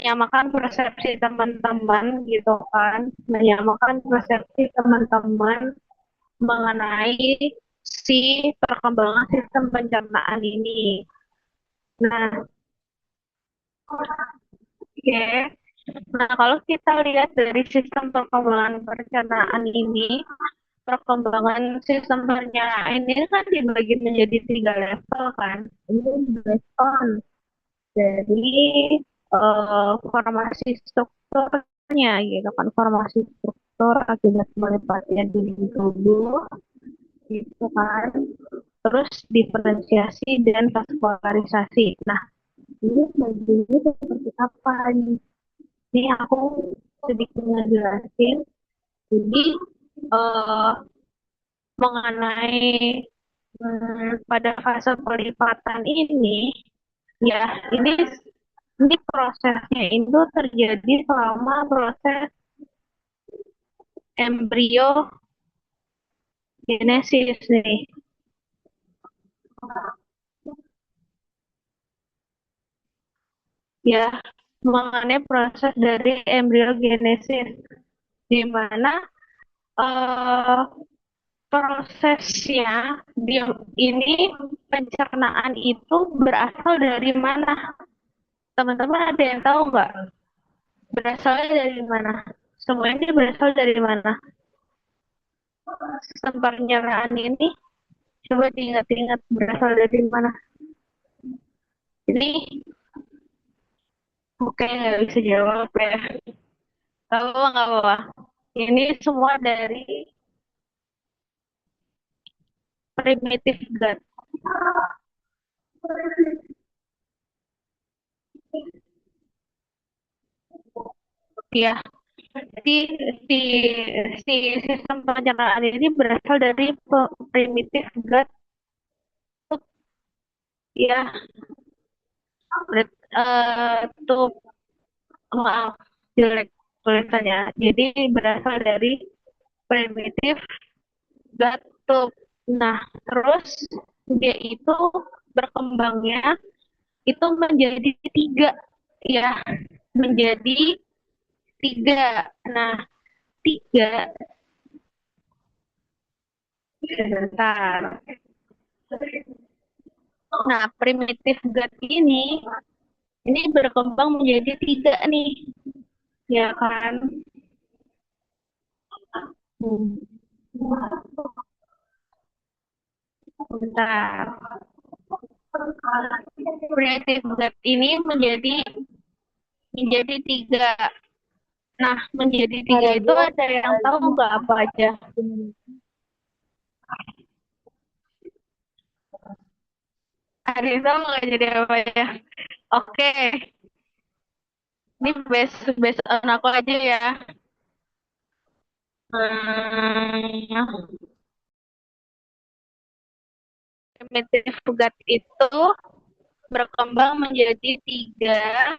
menyamakan persepsi teman-teman gitu kan, menyamakan persepsi teman-teman mengenai si perkembangan sistem pencernaan ini. Nah, oke. Nah, kalau kita lihat dari sistem perkembangan pencernaan ini, perkembangan sistem pencernaan ini kan dibagi menjadi 3 level kan. Ini based on dari formasi strukturnya gitu kan, formasi struktur akibat melipatnya di tubuh gitu kan, terus diferensiasi dan vaskularisasi. Nah, ini bagiannya seperti apa nih? Ini aku sedikit ngejelasin. Jadi eh, mengenai pada fase pelipatan ini, ya ini prosesnya itu terjadi selama proses embrio genesis nih. Ya, mengenai proses dari embriogenesis, di mana eh, prosesnya ini pencernaan itu berasal dari mana? Teman-teman ada yang tahu nggak? Berasalnya dari mana? Semuanya berasal dari mana? Sistem pencernaan ini coba diingat-ingat berasal dari mana? Ini oke nggak bisa jawab ya. Gak apa-apa, nggak apa-apa. Ini semua dari primitive gut. Ya, jadi si, si sistem pencernaan ini berasal dari primitive gut. Ya, tuh maaf jelek tulisannya. Jadi berasal dari primitive gut tube. Nah, terus dia itu berkembangnya itu menjadi 3, ya, menjadi 3. Nah, 3 sebentar. Nah, primitive gut ini berkembang menjadi 3 nih, ya kan? Hmm. Bentar. Primitive gut ini menjadi 3. Nah, menjadi 3 itu ada yang tahu nggak apa aja? Ada yang tahu nggak jadi apa ya? Oke, ini base on aku aja ya. Hmm, primitive gut itu berkembang menjadi 3.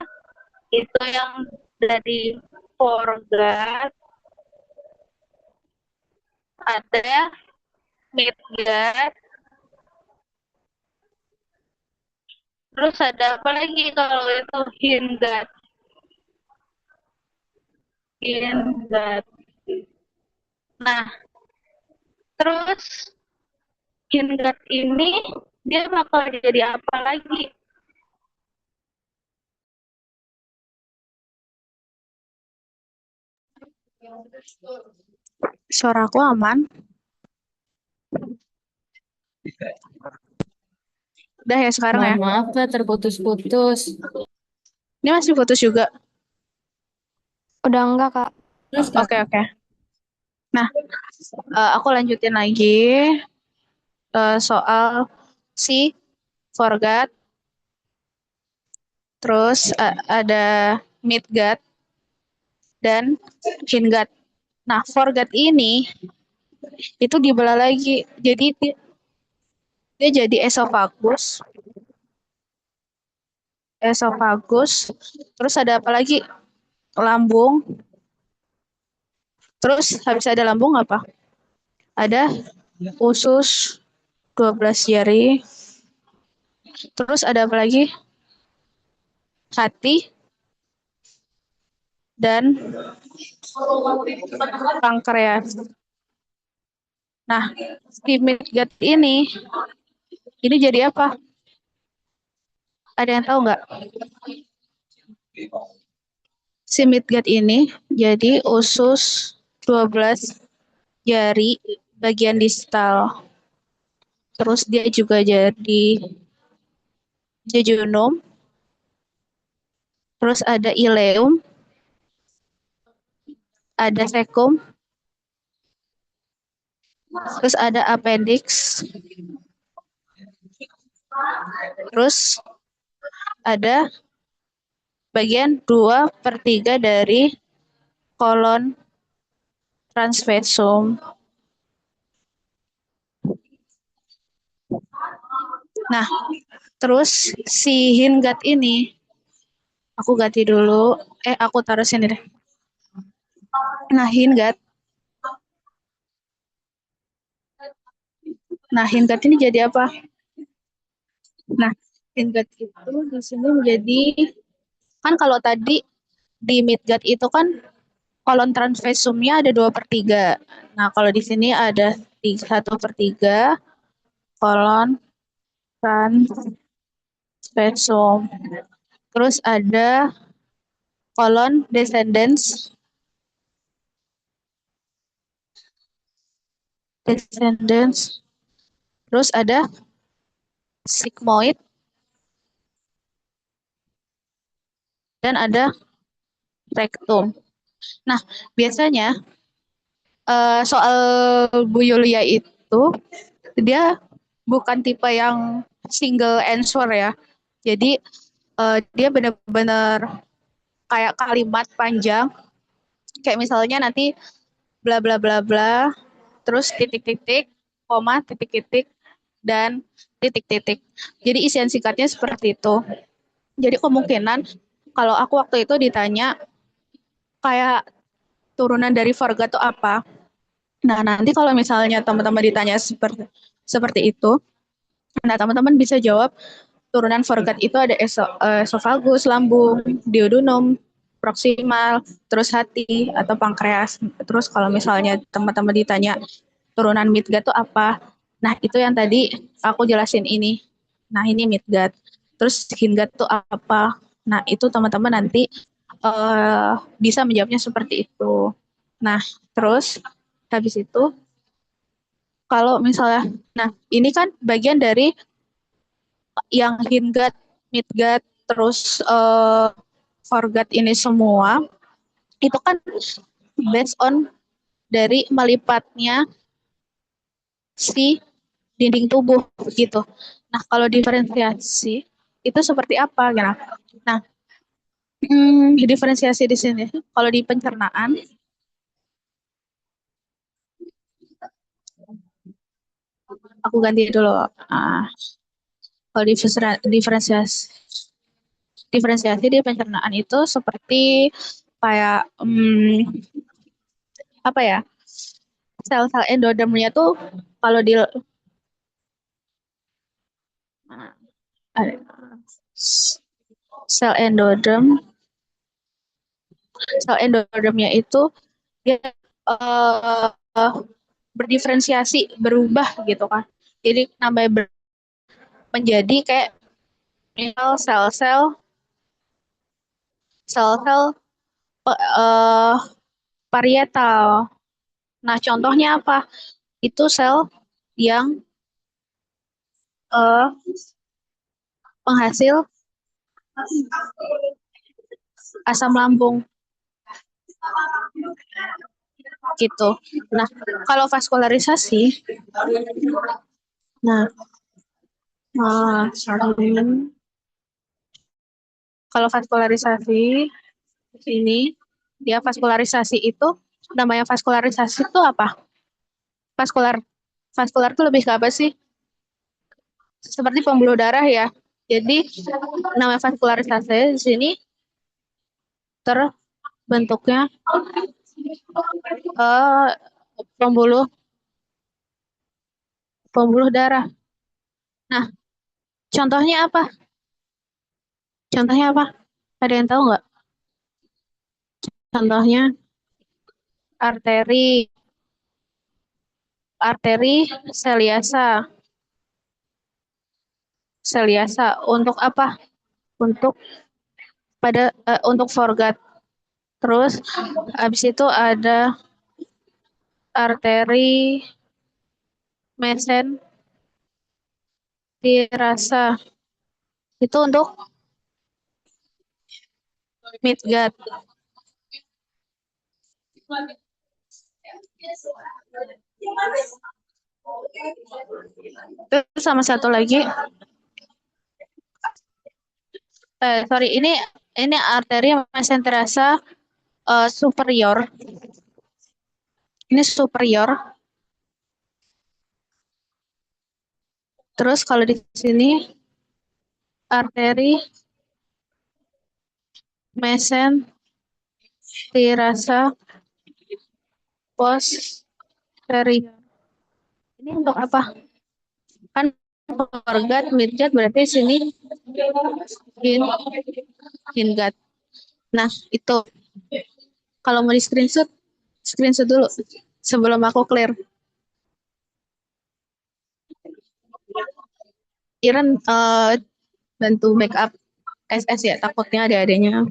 Itu yang dari foregut, ada midgut, terus ada apa lagi kalau itu hindgut. Hindgut. Nah, terus hindgut ini dia bakal jadi apa lagi? Suara aku aman? Udah ya sekarang ya? Mohon maaf, Kak, terputus-putus. Ini masih putus juga? Udah enggak, Kak. Terus, Kak, Oke, oke. Nah, aku lanjutin lagi soal si forgot, terus ada midgut dan hindgut. Nah, forgot ini itu dibelah lagi. Jadi dia jadi esofagus, terus ada apa lagi? Lambung. Terus habis ada lambung apa? Ada usus 12 jari. Terus ada apa lagi? Hati, dan pankreas. Nah, si midgut ini jadi apa? Ada yang tahu nggak? Si midgut ini jadi usus 12 jari bagian distal. Terus dia juga jadi jejunum. Terus ada ileum, ada cecum, terus ada appendix, terus ada bagian 2/3 dari kolon transversum. Nah, terus si hindgut ini, aku ganti dulu, aku taruh sini deh. Nah, hindgut ini jadi apa? Nah, hindgut itu di sini menjadi, kan kalau tadi di midgut itu kan kolon transversumnya ada 2/3. Nah, kalau di sini ada 1/3 kolon transversum. Terus ada kolon descendens. Terus ada sigmoid. Dan ada rectum. Nah, biasanya soal Bu Yulia itu dia bukan tipe yang single answer ya. Jadi dia benar-benar kayak kalimat panjang. Kayak misalnya nanti bla bla bla bla, terus titik-titik, koma, titik-titik, dan titik-titik. Jadi isian singkatnya seperti itu. Jadi kemungkinan kalau aku waktu itu ditanya kayak turunan dari Varga itu apa? Nah, nanti kalau misalnya teman-teman ditanya seperti itu, nah teman-teman bisa jawab turunan Varga itu ada esofagus, lambung, duodenum, proksimal, terus hati atau pankreas. Terus kalau misalnya teman-teman ditanya turunan midgut itu apa? Nah, itu yang tadi aku jelasin ini. Nah, ini midgut. Terus hindgut itu apa? Nah, itu teman-teman nanti bisa menjawabnya seperti itu. Nah, terus habis itu kalau misalnya, nah ini kan bagian dari yang hindgut, midgut, terus foregut ini semua, itu kan based on dari melipatnya si dinding tubuh gitu. Nah, kalau diferensiasi itu seperti apa? Gitu. Nah, diferensiasi di sini, kalau di pencernaan, aku ganti dulu. Kalau diferensiasi di pencernaan itu seperti kayak apa ya, sel-sel endodermnya tuh kalau di sel endodermnya itu dia berdiferensiasi, berubah gitu kan. Jadi nambah menjadi kayak misal sel-sel parietal. Nah, contohnya apa? Itu sel yang penghasil asam lambung gitu. Nah, kalau vaskularisasi, nah, kalau vaskularisasi ini, dia vaskularisasi itu, namanya vaskularisasi itu apa? Vaskular itu lebih ke apa sih? Seperti pembuluh darah ya. Jadi namanya vaskularisasi di sini terbentuknya pembuluh darah. Nah, contohnya apa? Contohnya apa? Ada yang tahu nggak? contohnya arteri, arteri seliasa. Seliasa untuk apa? Untuk untuk foregut. Terus habis itu ada arteri mesenterasa. Itu untuk midgut. Terus sama satu lagi, sorry, ini arteri mesenterasa superior. Ini superior. Terus kalau di sini arteri mesenterasa posterior. Ini untuk apa? Kan foregut, midgut berarti sini hindgut. Nah, itu kalau mau di screenshot dulu sebelum aku clear. Iren bantu backup SS ya, takutnya ada adanya.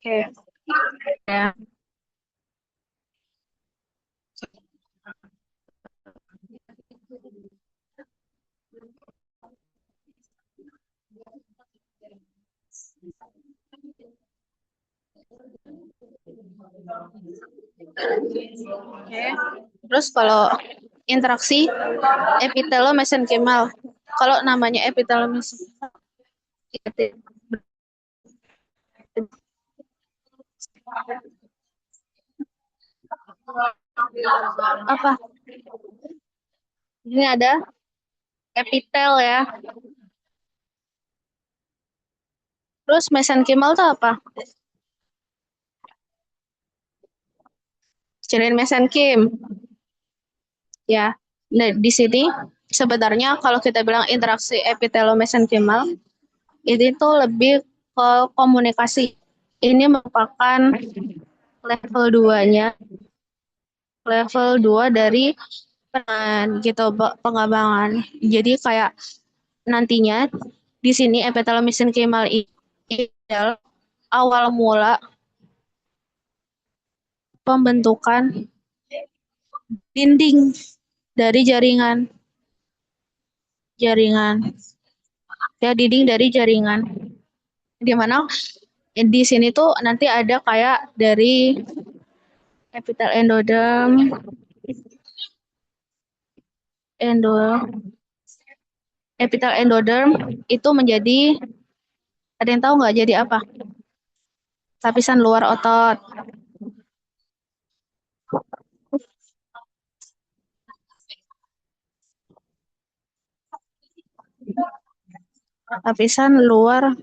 Oke. Ya. Oke. Terus kalau interaksi epitelomesenkimal. Kalau namanya epitelomesenkimal apa? Ini ada epitel ya. Terus mesenkimal itu apa? Ciriin mesenkim. Ya. Nah, di sini sebenarnya kalau kita bilang interaksi epitelomesenkimal itu lebih ke komunikasi. Ini merupakan level 2-nya. Level 2 dari gitu pengembangan. Jadi kayak nantinya di sini epitelomesenkimal ini adalah awal mula pembentukan dinding dari jaringan. Ya, dinding dari jaringan. Di mana di sini tuh nanti ada kayak dari epitel endoderm, epitel endoderm itu menjadi, ada yang tahu nggak jadi apa? Lapisan luar otot. Lapisan luar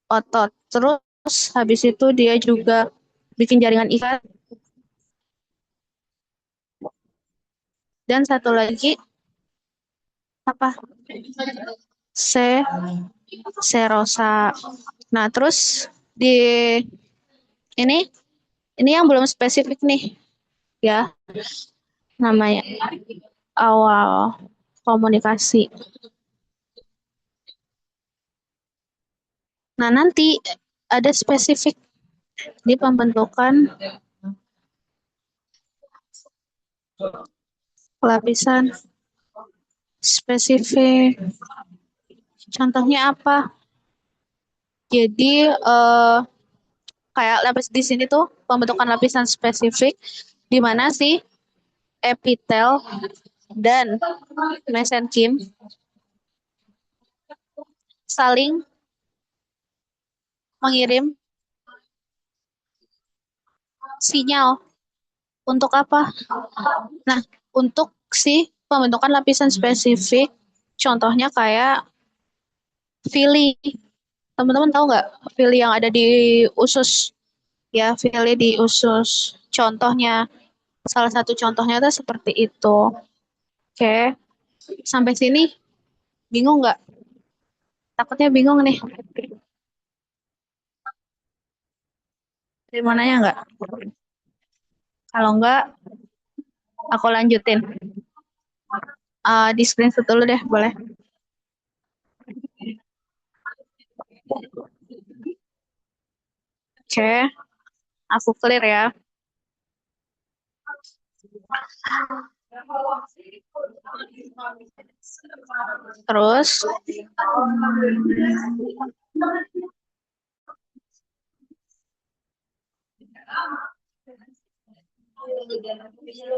otot. Terus habis itu dia juga bikin jaringan ikat. Dan satu lagi apa? Serosa. Nah, terus di ini yang belum spesifik nih ya, namanya awal komunikasi. Nah, nanti ada spesifik di pembentukan lapisan spesifik. Contohnya apa? Jadi kayak lapis di sini tuh pembentukan lapisan spesifik di mana sih epitel dan mesenkim saling mengirim sinyal. Untuk apa? Nah, untuk si pembentukan lapisan spesifik, contohnya kayak villi. Teman-teman tahu nggak fili yang ada di usus? Ya, fili di usus. Contohnya, salah satu contohnya itu seperti itu. Oke, sampai sini bingung nggak? Takutnya bingung nih. Dari mananya nggak? Kalau nggak, aku lanjutin. Di screenshot dulu deh, boleh. Oke, aku clear ya. Terus,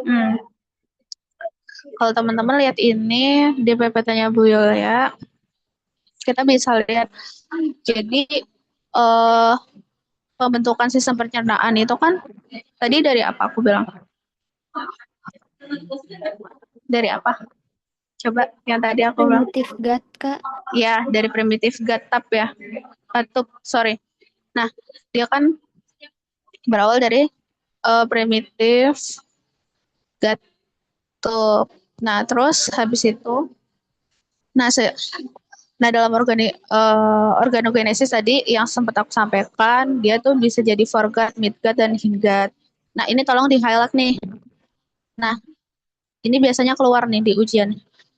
hmm, kalau teman-teman lihat ini di PPT-nya Bu ya, kita bisa lihat. Jadi, eh, pembentukan sistem pencernaan itu kan tadi dari apa aku bilang? Dari apa? Coba yang tadi aku bilang. Primitive gut, Kak. Ya, dari primitif gut tap ya. Sorry. Nah, dia kan berawal dari primitif gut tube. Nah, terus habis itu, nah, dalam organogenesis tadi yang sempat aku sampaikan, dia tuh bisa jadi foregut, midgut, dan hindgut. Nah, ini tolong di-highlight nih. Nah, ini biasanya keluar nih di ujian.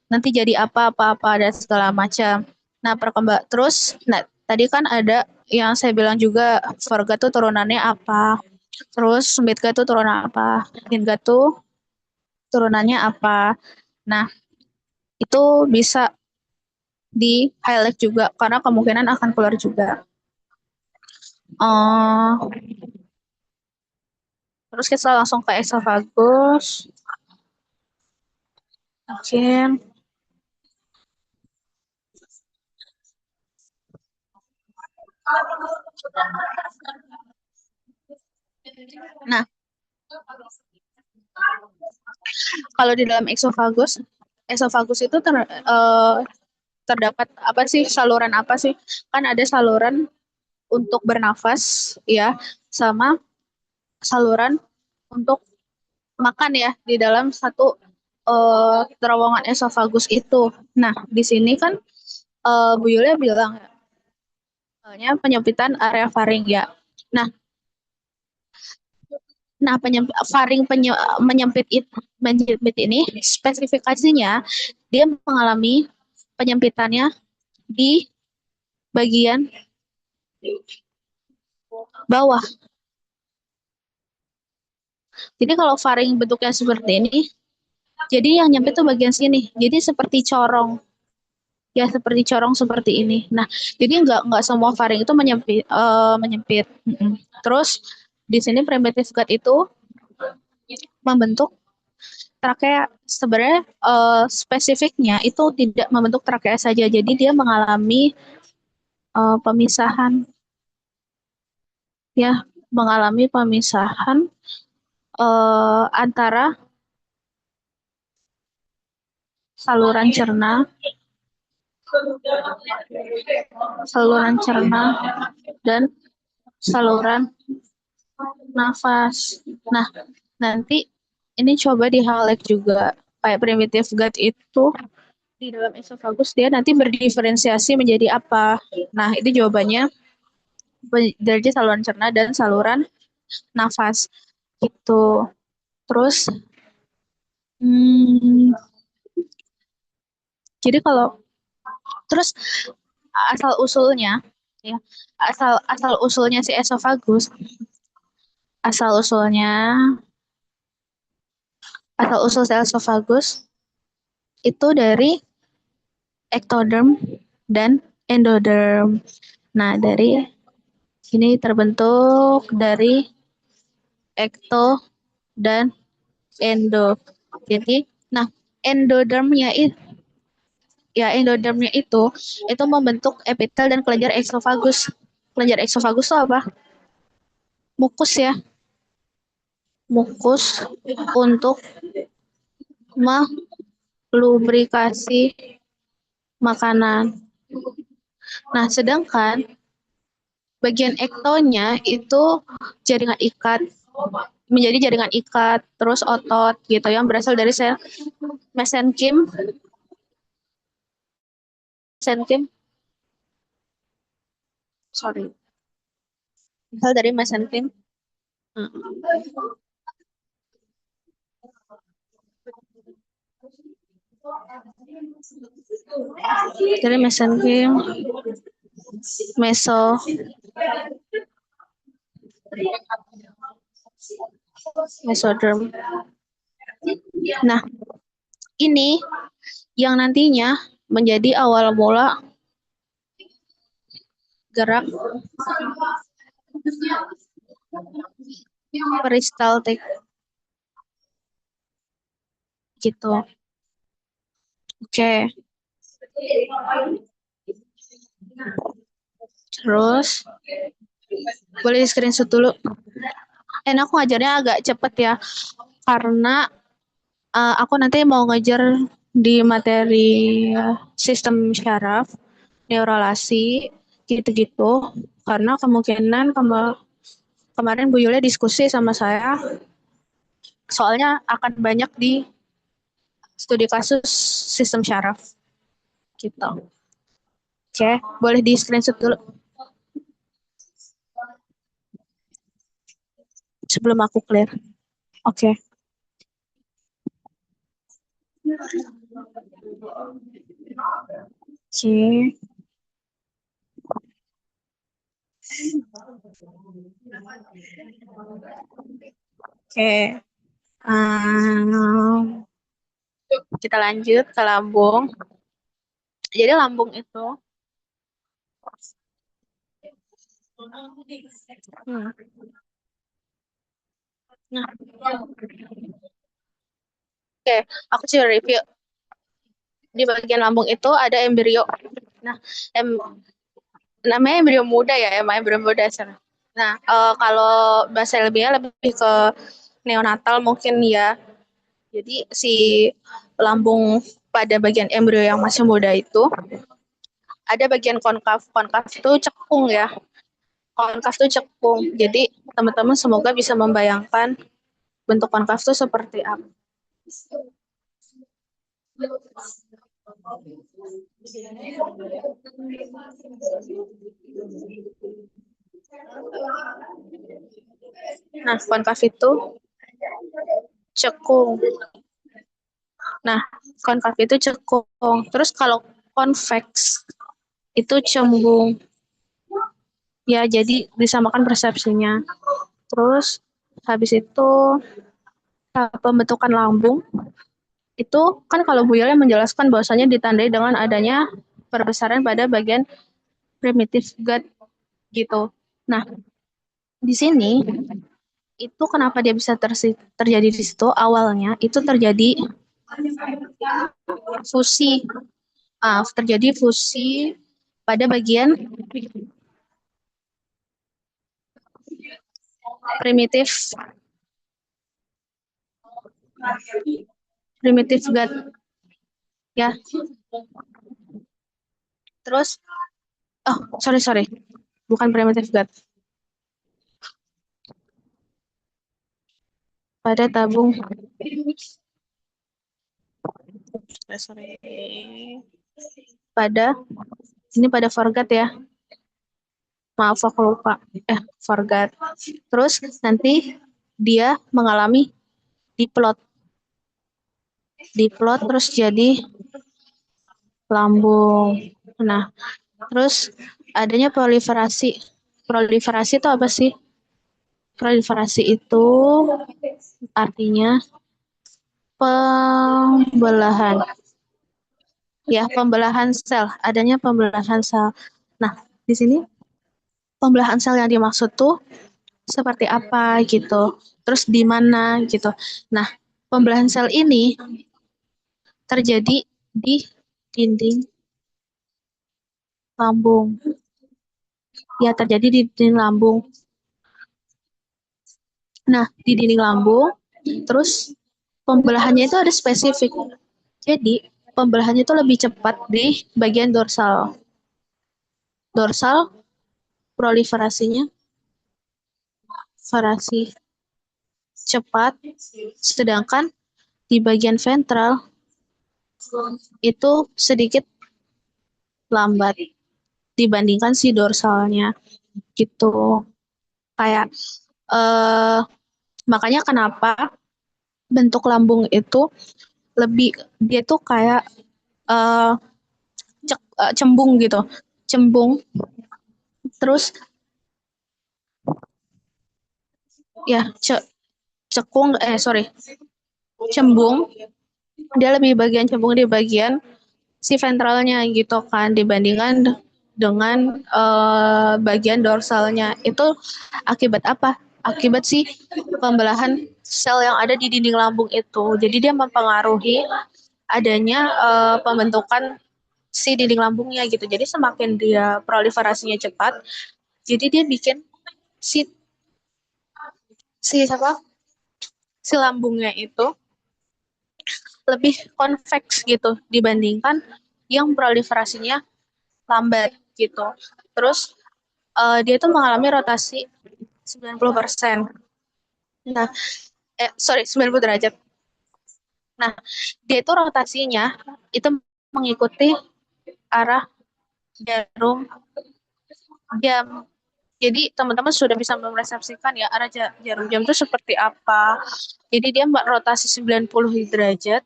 Nanti jadi apa-apa dan segala macam. Nah, terus, nah, tadi kan ada yang saya bilang juga, foregut tuh turunannya apa. Terus, midgut tuh turunan apa. Hindgut tuh turunannya apa. Nah, itu bisa di-highlight juga, karena kemungkinan akan keluar juga. Terus kita langsung ke esophagus. Oke. Nah, kalau di dalam esophagus itu terdapat apa sih, saluran apa sih? Kan ada saluran untuk bernafas ya, sama saluran untuk makan ya di dalam satu terowongan esophagus itu. Nah, di sini kan Bu Yulia bilang ya, soalnya penyempitan area faring ya. Nah, menyempit ini spesifikasinya dia mengalami penyempitannya di bagian bawah. Jadi kalau faring bentuknya seperti ini, jadi yang nyempit itu bagian sini. Jadi seperti corong. Ya, seperti corong seperti ini. Nah, jadi nggak semua faring itu menyempit. Terus di sini primitive gut itu membentuk trakea. Sebenarnya spesifiknya itu tidak membentuk trakea saja. Jadi dia mengalami pemisahan, ya, mengalami pemisahan antara saluran cerna dan saluran nafas. Nah, nanti ini coba di-highlight juga. Kayak primitive gut itu di dalam esophagus dia nanti berdiferensiasi menjadi apa. Nah, itu jawabannya dari saluran cerna dan saluran nafas. Gitu. Terus, jadi terus asal usulnya, ya, asal usulnya si esophagus, asal usul si esophagus itu dari ectoderm dan endoderm. Nah, dari ini terbentuk dari ekto dan endo. Jadi, nah, endodermnya itu membentuk epitel dan kelenjar esophagus. Kelenjar esophagus itu apa? Mukus ya. Mukus untuk melubrikasi makanan. Nah, sedangkan bagian ektonya itu jaringan ikat, menjadi jaringan ikat, terus otot gitu yang berasal dari sel mesenkim, mesenkim, sorry, berasal dari mesenkim. Dari mesenkim, meso, mesoderm. Nah, ini yang nantinya menjadi awal mula gerak peristaltik gitu. Oke. Terus boleh di screenshot dulu. Aku ngajarnya agak cepet ya, karena aku nanti mau ngajar di materi sistem syaraf, neuralasi, gitu-gitu. Karena kemungkinan kemarin Bu Yulia diskusi sama saya, soalnya akan banyak di studi kasus sistem syaraf. Gitu. Oke, boleh di screenshot dulu. Sebelum aku clear. Oke. Oke. Oke. Kita lanjut ke lambung. Jadi lambung itu Nah, oke, aku coba review. Di bagian lambung itu ada embrio. Nah, namanya embrio muda ya, embrio muda. Nah, kalau bahasa ilmiahnya lebih ke neonatal mungkin ya. Jadi si lambung pada bagian embrio yang masih muda itu ada bagian konkav. Konkav itu cekung ya. Konkav itu cekung. Jadi teman-teman semoga bisa membayangkan bentuk konkav itu seperti apa. Nah, konkav itu cekung. Nah, konkav itu cekung. Terus kalau konveks itu cembung. Ya, jadi disamakan persepsinya. Terus habis itu pembentukan lambung itu kan kalau Bu Yola menjelaskan bahwasanya ditandai dengan adanya perbesaran pada bagian primitive gut gitu. Nah, di sini itu kenapa dia bisa terjadi di situ awalnya itu terjadi fusi. Terjadi fusi pada bagian primitif gut ya. Terus sorry bukan primitive gut, pada tabung pada foregut ya, maaf aku lupa foregut. Terus nanti dia mengalami diplot terus jadi lambung. Nah, terus adanya proliferasi itu apa sih? Proliferasi itu artinya pembelahan. Ya, pembelahan sel, adanya pembelahan sel. Nah, di sini pembelahan sel yang dimaksud tuh seperti apa gitu. Terus di mana gitu. Nah, pembelahan sel ini terjadi di dinding lambung. Ya, terjadi di dinding lambung. Nah, di dinding lambung, terus pembelahannya itu ada spesifik. Jadi, pembelahannya itu lebih cepat di bagian dorsal proliferasinya proliferasi cepat, sedangkan di bagian ventral itu sedikit lambat dibandingkan si dorsalnya gitu. Kayak eh makanya kenapa bentuk lambung itu lebih dia tuh kayak eh cembung gitu. Cembung terus ya cekung sorry cembung, dia lebih bagian cembung di bagian si ventralnya gitu kan dibandingkan dengan bagian dorsalnya. Itu akibat apa? Akibat si pembelahan sel yang ada di dinding lambung itu. Jadi dia mempengaruhi adanya pembentukan si dinding lambungnya gitu. Jadi semakin dia proliferasinya cepat, jadi dia bikin si si apa? Si lambungnya itu lebih konveks gitu dibandingkan yang proliferasinya lambat gitu. Terus dia tuh mengalami rotasi 90%. Nah, sorry 90 derajat. Nah, dia itu rotasinya itu mengikuti arah jarum jam. Jadi teman-teman sudah bisa mempersepsikan ya arah jarum jam itu seperti apa. Jadi dia rotasi 90 derajat.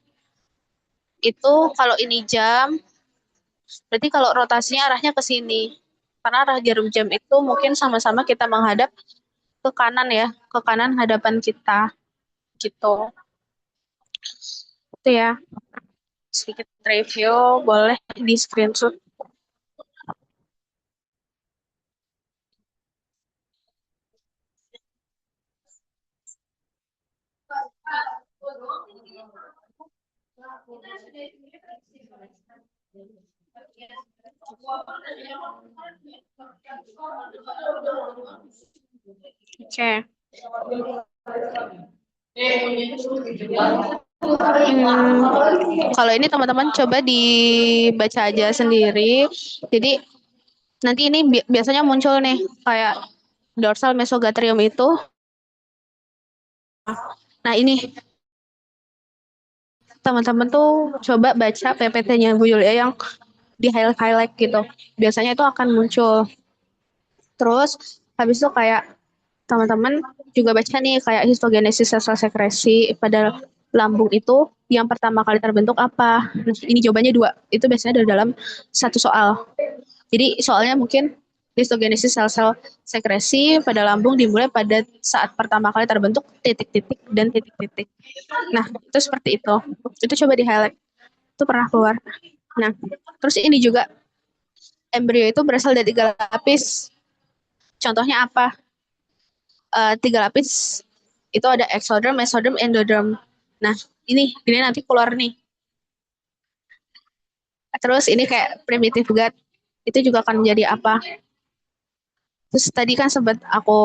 Itu kalau ini jam, berarti kalau rotasinya arahnya ke sini. Karena arah jarum jam itu mungkin sama-sama kita menghadap ke kanan ya, ke kanan hadapan kita gitu. Itu ya, sedikit review, boleh di screenshot. Oke. Kalau ini teman-teman coba dibaca aja sendiri. Jadi nanti ini biasanya muncul nih kayak dorsal mesogastrium itu. Nah ini teman-teman tuh coba baca PPT-nya Bu Yulia yang di highlight gitu. Biasanya itu akan muncul. Terus habis itu kayak teman-teman juga baca nih kayak histogenesis sel sekresi pada lambung itu yang pertama kali terbentuk apa? Nah, ini jawabannya dua. Itu biasanya ada dalam satu soal. Jadi soalnya mungkin histogenesis sel-sel sekresi pada lambung dimulai pada saat pertama kali terbentuk titik-titik dan titik-titik. Nah, itu seperti itu. Itu coba di-highlight. Itu pernah keluar. Nah, terus ini juga embrio itu berasal dari 3 lapis. Contohnya apa? 3 lapis itu ada exoderm, mesoderm, endoderm. Nah, ini nanti keluar nih. Terus ini kayak primitive gut. Itu juga akan menjadi apa? Terus tadi kan sempat aku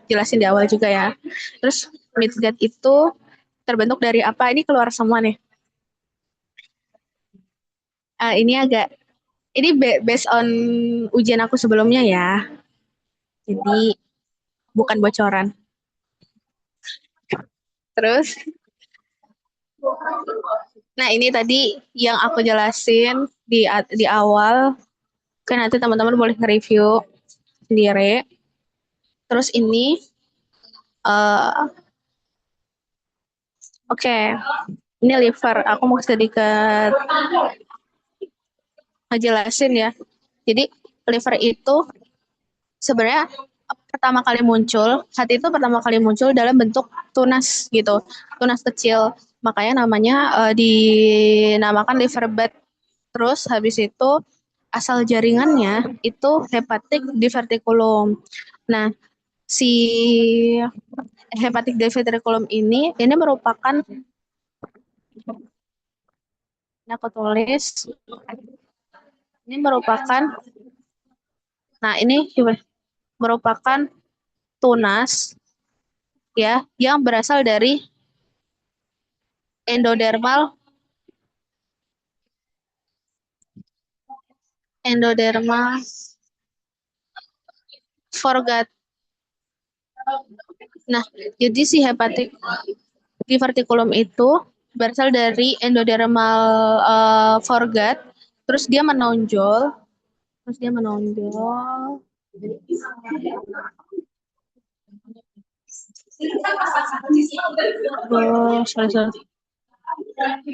jelasin di awal juga ya. Terus midgut itu terbentuk dari apa? Ini keluar semua nih. Ini based on ujian aku sebelumnya ya. Jadi bukan bocoran. Terus, nah ini tadi yang aku jelasin di awal. Kan nanti teman-teman boleh nge-review sendiri. Terus ini, oke, ini liver. Aku mau sedikit ngejelasin ya. Jadi liver itu sebenarnya hati itu pertama kali muncul dalam bentuk tunas gitu, tunas kecil. Makanya namanya dinamakan liver bud. Terus habis itu asal jaringannya itu hepatic diverticulum. Nah, si hepatic diverticulum ini merupakan, aku tulis, ini merupakan, nah ini merupakan tunas ya yang berasal dari endodermal endodermal forgot. Nah, jadi si hepatic diverticulum itu berasal dari endodermal foregut, terus dia menonjol, oh, sorry,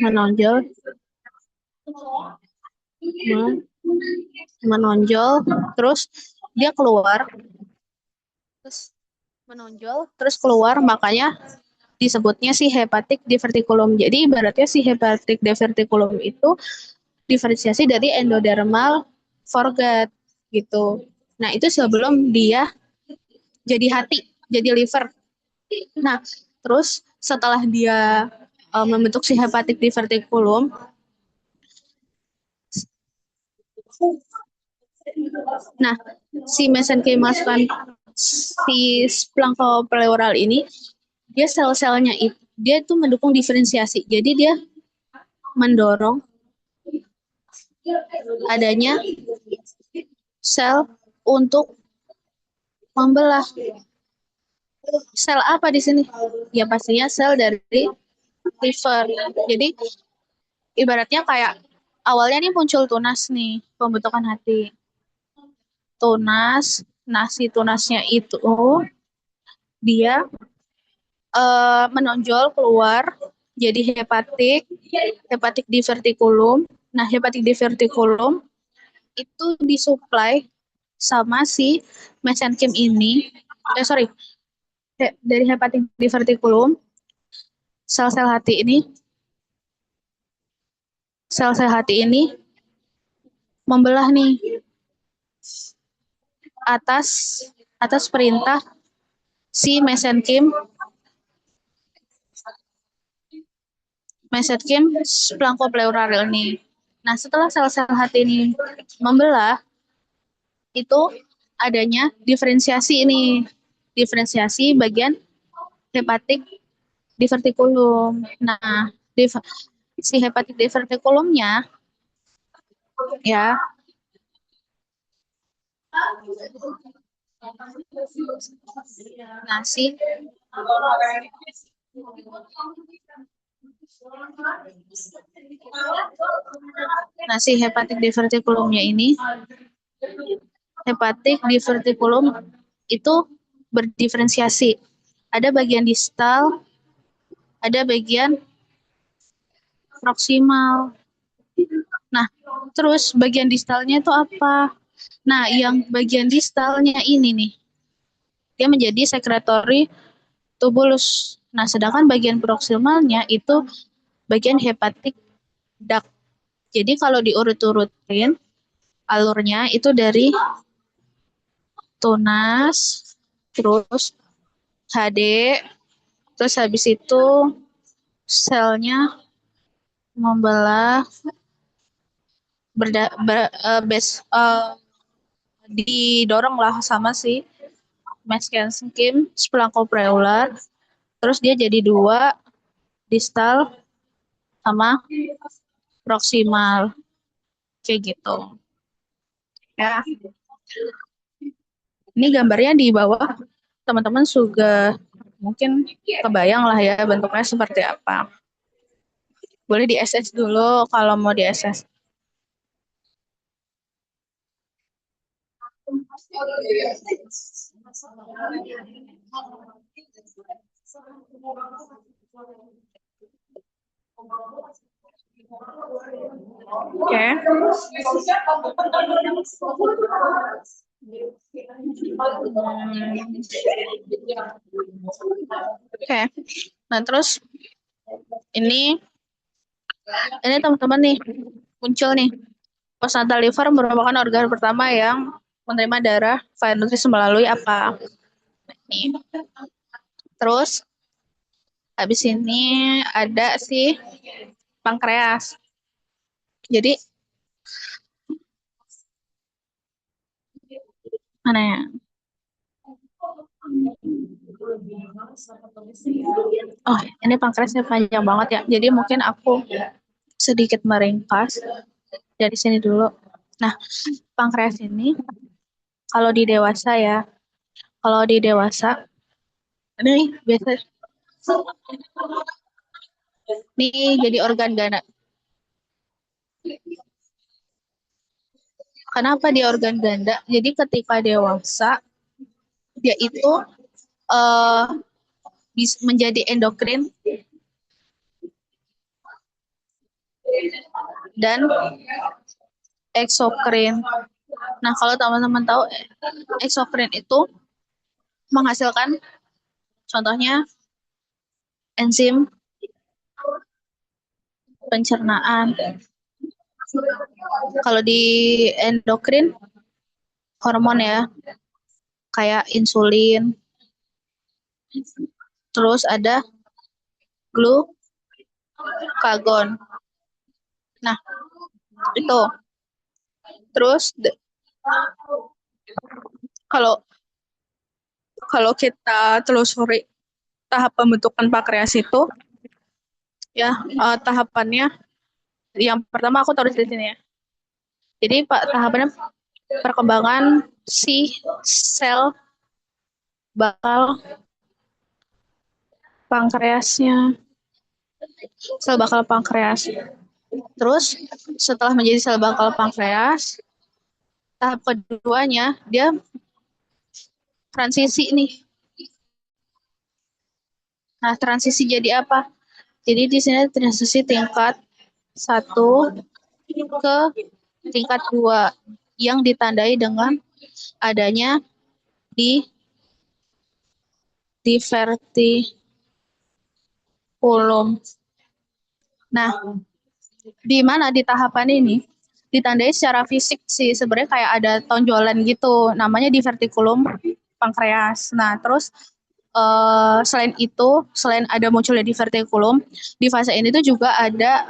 menonjol, menonjol, terus dia keluar, terus keluar, makanya disebutnya si hepatic diverticulum. Jadi ibaratnya si hepatic diverticulum itu diferensiasi dari endodermal foregut gitu. Nah, itu sebelum dia jadi hati, jadi liver. Nah, terus setelah dia membentuk si hepatic diverticulum, nah, si mesenchymal si splanchnopeleural ini, dia sel-selnya itu, dia itu mendukung diferensiasi. Jadi dia mendorong adanya sel untuk membelah. Sel apa di sini? Ya pastinya sel dari liver. Jadi ibaratnya kayak awalnya nih muncul tunas nih, pembentukan hati. Tunas, si tunasnya itu dia menonjol keluar jadi hepatic diverticulum. Nah, hepatic diverticulum itu disuplai sama si mesenchyme ini. Dari hepatic diverticulum, sel-sel hati ini membelah nih atas perintah si mesenchyme splanchnopeleural ini. Nah, setelah sel-sel hati ini membelah, itu adanya diferensiasi bagian hepatic diverticulum. Nah, si hepatic diverticulumnya ya si hepatic diverticulumnya ini hepatic diverticulum itu berdiferensiasi. Ada bagian distal, ada bagian proksimal. Nah, terus bagian distalnya itu apa? Nah, yang bagian distalnya ini nih, dia menjadi secretory tubulus. Nah, sedangkan bagian proksimalnya itu bagian hepatic duct. Jadi kalau diurut-urutin, alurnya itu dari tunas, terus HD, terus habis itu selnya membelah didorong lah sama si mesenchyme splanchnopeleural, terus dia jadi dua, distal sama proksimal, kayak gitu ya. Ini gambarnya di bawah, teman-teman juga mungkin kebayang lah ya bentuknya seperti apa. Boleh di SS dulu kalau mau di SS. Oke. Oke. Nah, terus ini teman-teman nih muncul nih. Postnatal liver merupakan organ pertama yang menerima darah via nutris melalui apa? Nih. Terus habis ini ada si pankreas. Jadi mana ya? Oh, ini pankreasnya panjang banget ya. Jadi mungkin aku sedikit meringkas dari sini dulu. Nah, pankreas ini kalau di dewasa ya, Kalau di dewasa, ini biasa nih jadi organ ganda. Kenapa dia organ ganda? Jadi ketika dewasa dia itu eh menjadi endokrin dan eksokrin. Nah, kalau teman-teman tahu eksokrin itu menghasilkan contohnya enzim pencernaan. Kalau di endokrin hormon ya, kayak insulin. Terus ada glukagon. Nah, itu. Terus kalau kalau kita telusuri tahap pembentukan pankreas itu ya tahapannya yang pertama aku taruh di sini ya. Jadi tahapannya perkembangan si sel bakal pankreasnya. Sel bakal pankreas. Terus setelah menjadi sel bakal pankreas, tahap keduanya dia transisi nih. Nah, transisi jadi apa? Jadi di sini transisi tingkat 1 ke tingkat 2 yang ditandai dengan adanya di divertikulum. Nah, di mana di tahapan ini ditandai secara fisik sih, sebenarnya kayak ada tonjolan gitu, namanya divertikulum pankreas. Nah, terus selain itu, selain ada munculnya divertikulum, di fase ini tuh juga ada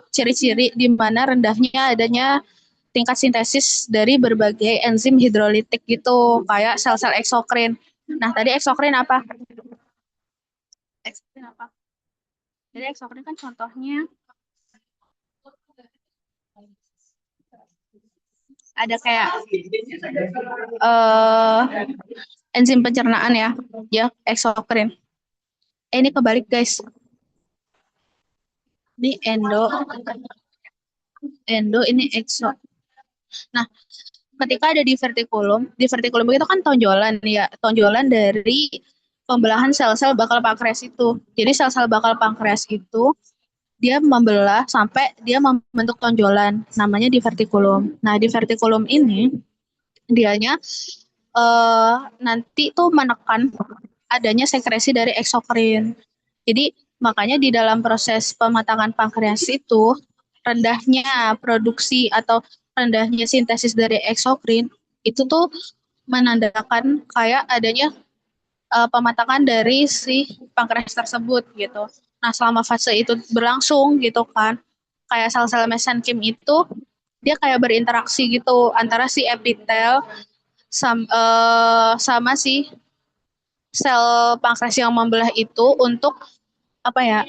ciri-ciri di mana rendahnya adanya tingkat sintesis dari berbagai enzim hidrolitik gitu, kayak sel-sel eksokrin. Nah, tadi eksokrin apa? Eksokrin apa? Jadi eksokrin kan contohnya ada kayak enzim pencernaan ya eksokrin. Ini kebalik guys. Ini endo ini ekso. Nah, ketika ada divertikulum itu kan tonjolan ya, tonjolan dari pembelahan sel-sel bakal pankreas itu. Jadi sel-sel bakal pankreas itu dia membelah sampai dia membentuk tonjolan, namanya divertikulum. Nah, divertikulum ini dianya nanti tuh menekan adanya sekresi dari eksokrin. Jadi makanya di dalam proses pematangan pankreas itu rendahnya produksi atau rendahnya sintesis dari eksokrin itu tuh menandakan kayak adanya pematangan dari si pankreas tersebut gitu. Nah, selama fase itu berlangsung gitu kan, kayak sel-sel mesenkim itu dia kayak berinteraksi gitu antara si epitel sama si sel pankreas yang membelah itu untuk apa ya,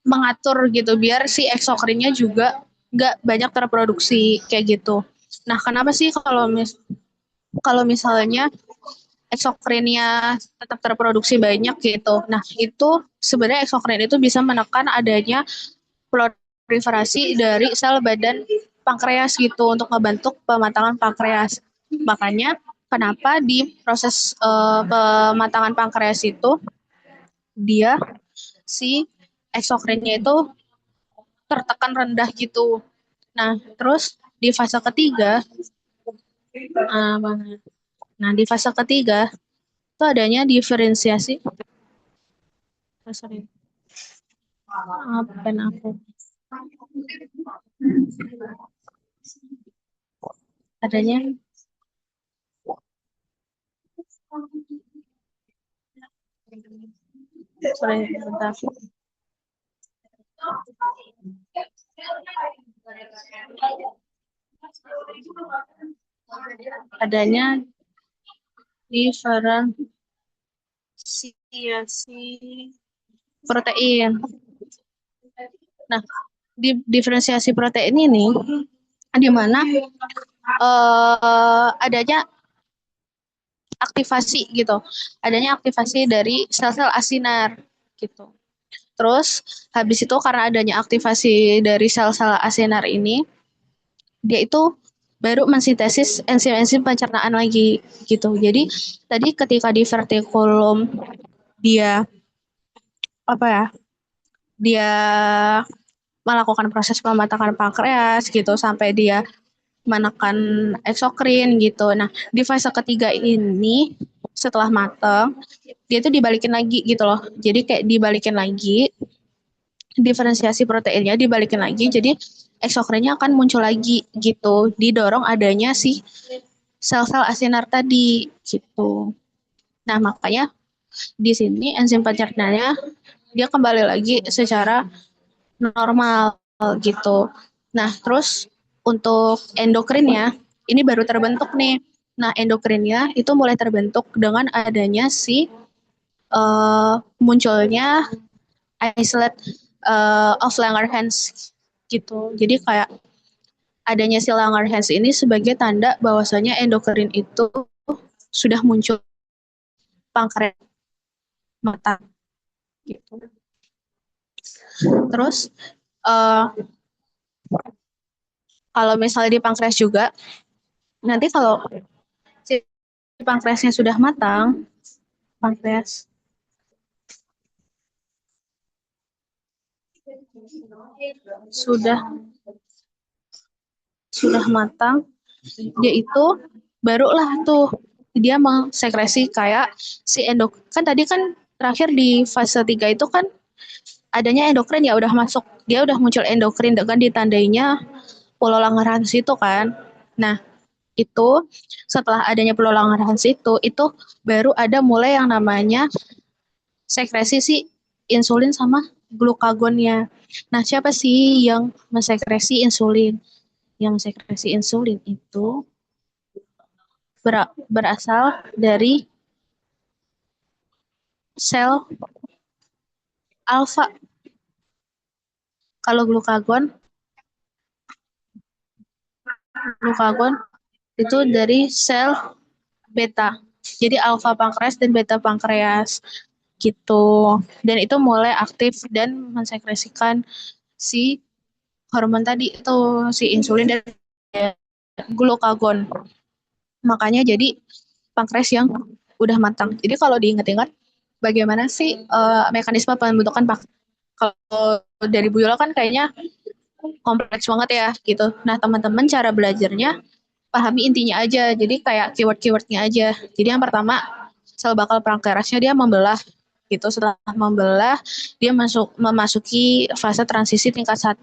mengatur gitu biar si eksokrinnya juga nggak banyak terproduksi kayak gitu. Nah, kenapa sih kalau misalnya eksokrinnya tetap terproduksi banyak gitu. Nah, itu sebenarnya eksokrin itu bisa menekan adanya proliferasi dari sel badan pankreas gitu untuk membentuk pematangan pankreas. Makanya kenapa di proses pematangan pankreas itu dia si eksokrinnya itu tertekan rendah gitu. Nah, terus di fase ketiga, di fase ketiga itu adanya diferensiasi. Sorry, apa aku? Adanya sorry, bentar. Adanya diferensiasi protein. Nah, diferensiasi protein ini di mana adanya aktivasi gitu. Adanya aktivasi dari sel-sel asinar gitu. Terus habis itu karena adanya aktivasi dari sel-sel asinar ini, dia itu baru mensintesis enzim-enzim pencernaan lagi gitu. Jadi tadi ketika di vertikulum dia apa ya? Dia melakukan proses pematakan pankreas gitu sampai dia menekan eksokrin gitu. Nah, di fase ketiga ini setelah matang, dia tuh dibalikin lagi gitu loh. Jadi kayak dibalikin lagi, diferensiasi proteinnya dibalikin lagi, jadi eksokrinnya akan muncul lagi gitu. Didorong adanya si sel-sel asinar tadi gitu. Nah, makanya di sini enzim pencernaannya dia kembali lagi secara normal gitu. Nah, terus untuk endokrinnya ini baru terbentuk nih. Nah, endokrinnya itu mulai terbentuk dengan adanya si munculnya isolate of Langerhans gitu. Jadi kayak adanya si Langerhans ini sebagai tanda bahwasanya endokrin itu sudah muncul pankreas matang gitu. Terus uh, kalau misalnya di pankreas juga, nanti kalau si pankreasnya sudah matang, pankreas sudah matang, dia itu barulah tuh dia mengsekresi kayak si kan tadi kan terakhir di fase 3 itu kan adanya endokrin ya udah masuk, dia udah muncul endokrin dengan ditandainya pulau Langerhans itu kan. Nah, itu setelah adanya pulau Langerhans itu baru ada mulai yang namanya sekresi si insulin sama glukagonnya. Nah, siapa sih yang mensekresi insulin? Yang mensekresi insulin itu berasal dari sel alfa. Kalau glukagon itu dari sel beta. Jadi alfa pankreas dan beta pankreas gitu. Dan itu mulai aktif dan mensekresikan si hormon tadi itu si insulin dan glukagon. Makanya jadi pankreas yang udah matang. Jadi kalau diingat-ingat bagaimana sih mekanisme pembentukan pankreas? Kalau dari Bu Yola kan kayaknya kompleks banget ya gitu. Nah, teman-teman cara belajarnya pahami intinya aja. Jadi kayak keyword-keywordnya aja. Jadi yang pertama, sel bakal pankreasnya dia membelah gitu. Setelah membelah, dia memasuki fase transisi tingkat 1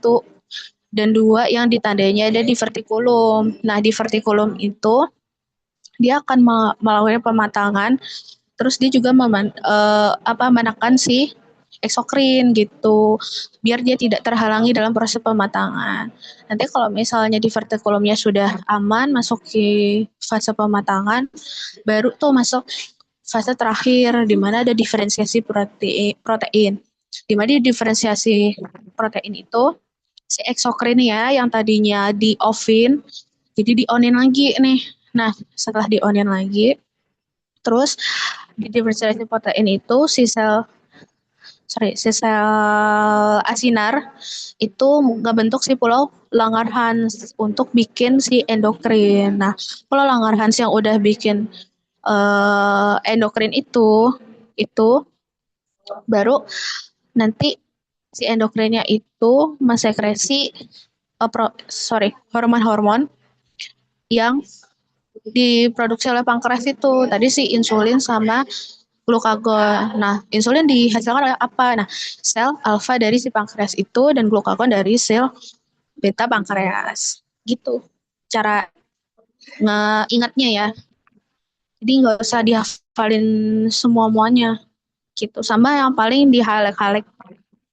dan 2 yang ditandainya ada di vertikulum. Nah, di vertikulum itu dia akan melakukan pematangan, terus dia juga menekan si eksokrin gitu, biar dia tidak terhalangi dalam proses pematangan. Nanti kalau misalnya di vertikulumnya sudah aman, masuk ke fase pematangan, baru tuh masuk fase terakhir, di mana ada diferensiasi protein. Di mana di diferensiasi protein itu, si eksokrin ya, yang tadinya di offin, jadi di onin lagi nih. Nah, setelah di onin lagi, terus di diferensiasi protein itu si sel asinar itu ngebentuk si pulau Langerhans untuk bikin si endokrin. Nah, pulau Langerhans yang udah bikin endokrin itu baru nanti si endokrinnya itu mensekresi hormon-hormon yang diproduksi oleh pankreas itu. Tadi si insulin sama glukagon. Nah, insulin dihasilkan oleh apa? Nah, sel alfa dari si pankreas itu dan glukagon dari sel beta pankreas. Gitu. Cara ngeingatnya ya. Jadi nggak usah dihafalin semua-muanya. Gitu. Sama yang paling di highlight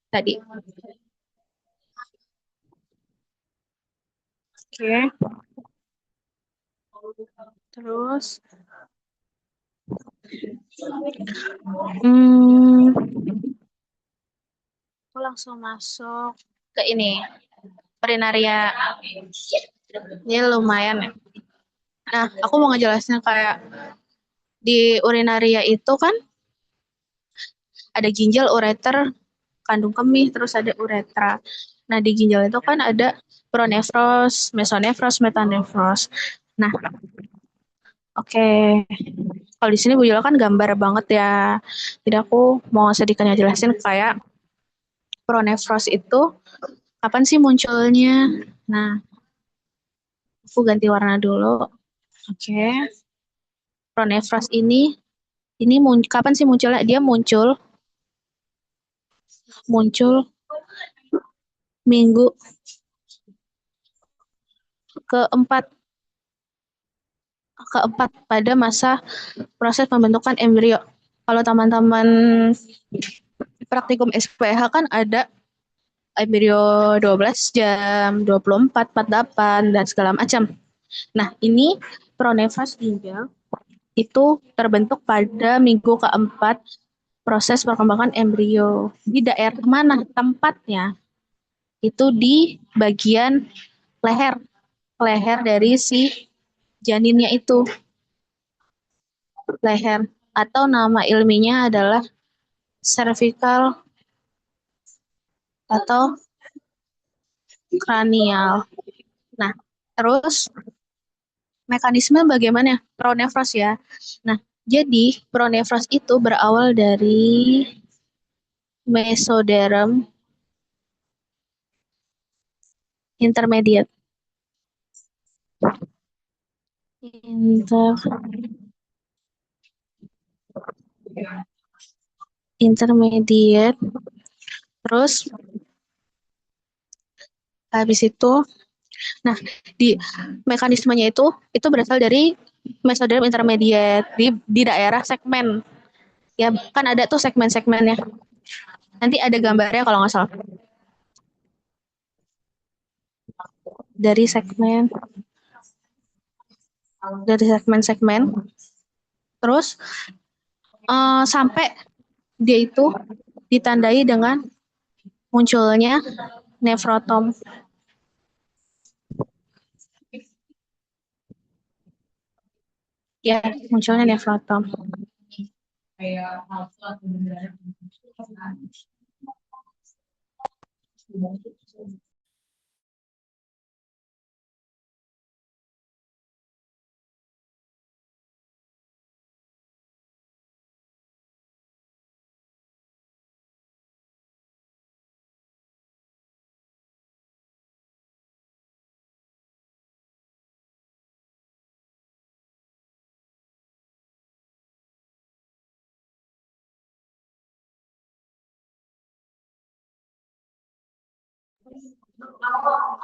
tadi. Oke. Terus aku langsung masuk ke ini. Perinaria. Ini lumayan ya. Nah, aku mau ngejelasin kayak di urinaria itu kan ada ginjal, ureter, kandung kemih, terus ada uretra. Nah, di ginjal itu kan ada pronefros, mesonefros, metanefros. Nah, oke. Kalau di sini Bu Yola kan gambar banget ya. Jadi aku mau sedikitnya jelasin kayak pronefros itu kapan sih munculnya. Nah, aku ganti warna dulu. Oke. Pronefros ini kapan sih munculnya? Dia muncul minggu keempat keempat pada masa proses pembentukan embrio. Kalau teman-teman praktikum SPH kan ada embrio 12 jam, 24, 48, dan segala macam. Nah, ini pronefros ginjal itu terbentuk pada minggu keempat proses perkembangan embrio. Di daerah mana tempatnya? Itu di bagian leher. Leher dari si janinnya itu. Leher. Atau nama ilmiahnya adalah cervical atau kranial. Nah, terus mekanisme bagaimana pronefros ya. Nah, jadi pronefros itu berawal dari mesoderm intermediate. Inter intermediate. Terus habis itu, nah di mekanismenya itu berasal dari mesoderm intermediate di daerah segmen. Ya kan ada tuh segmen-segmennya. Nanti ada gambarnya kalau nggak salah. Dari segmen-segmen. Terus sampai dia itu ditandai dengan munculnya nefrotom. Ya, munculnya nefrotom.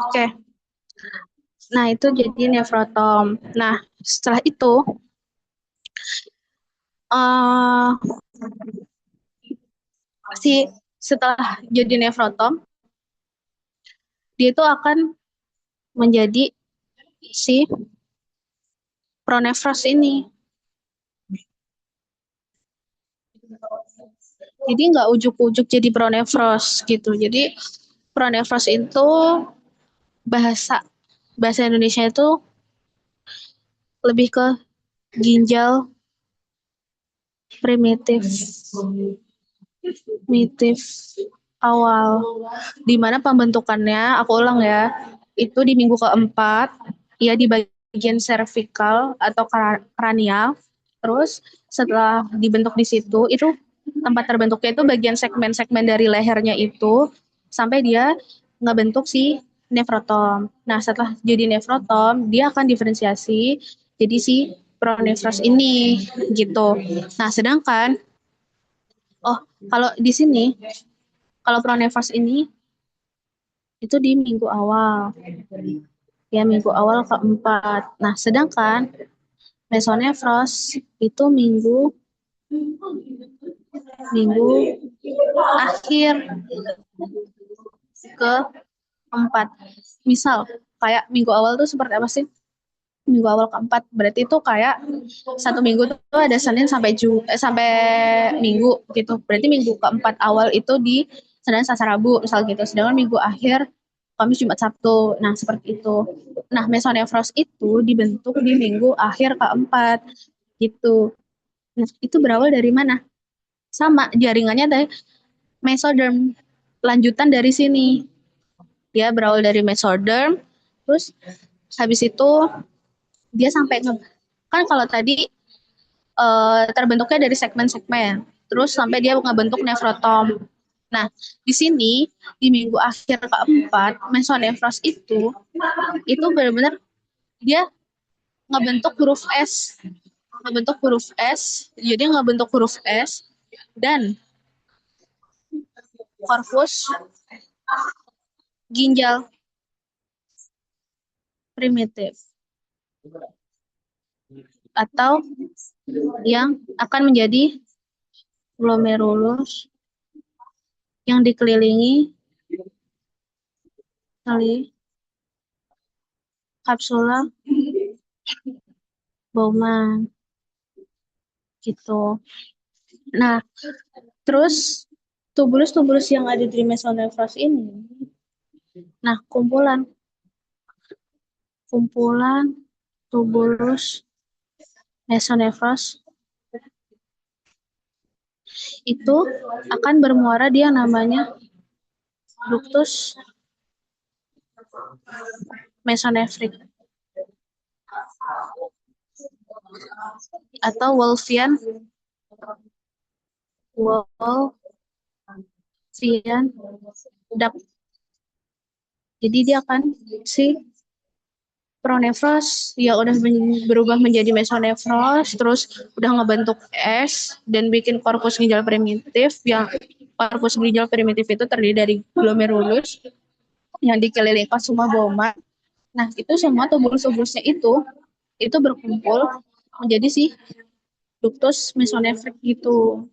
Oke. Nah, itu jadi nefrotom. Nah, setelah itu uh, setelah jadi nefrotom, dia itu akan menjadi si pronefros ini. Jadi nggak ujuk-ujuk jadi pronefros gitu. Jadi pronefros itu bahasa Indonesia itu lebih ke ginjal primitif awal, di mana pembentukannya, aku ulang ya, itu di minggu keempat, ya di bagian cervical atau kranial. Terus setelah dibentuk di situ, itu tempat terbentuknya itu bagian segmen-segmen dari lehernya itu sampai dia ngebentuk si nefrotom. Nah, setelah jadi nefrotom, dia akan diferensiasi jadi si pronefros ini gitu. Nah, sedangkan kalau di sini kalau pronefros ini itu di minggu awal. Ya, minggu awal keempat. Nah, sedangkan mesonefros itu minggu akhir keempat. Misal, kayak minggu awal tuh seperti apa sih? Minggu awal keempat berarti itu kayak satu minggu tuh ada Senin sampai Minggu gitu. Berarti minggu keempat awal itu di Senin Selasa Rabu misal gitu. Sedangkan minggu akhir Kamis Jumat Sabtu. Nah, seperti itu. Nah, mesonefros itu dibentuk di minggu akhir keempat gitu. Nah, itu berawal dari mana? Sama, jaringannya dari mesoderm. Lanjutan dari sini. Dia berawal dari mesoderm, terus habis itu dia sampai kan kalau tadi terbentuknya dari segmen-segmen, terus sampai dia ngebentuk nefrotom. Nah, di sini di minggu akhir keempat, mesonefros itu benar-benar dia ngebentuk huruf S, jadi ngebentuk huruf S dan korpus ginjal primitif atau yang akan menjadi glomerulus yang dikelilingi oleh kapsula Bowman gitu. Nah, terus tubulus-tubulus yang ada di mesonefros ini, nah kumpulan tubulus mesonefros itu akan bermuara dia namanya ductus mesonefrik atau Wolffian duct. Jadi dia akan si pronefros ya udah berubah menjadi mesonefros, terus udah ngebentuk S dan bikin korpus ginjal primitif, yang korpus ginjal primitif itu terdiri dari glomerulus yang dikelilingi semua Bowman. Nah, itu semua tubulus-tubulusnya itu berkumpul menjadi si ductus mesonefrik gitu.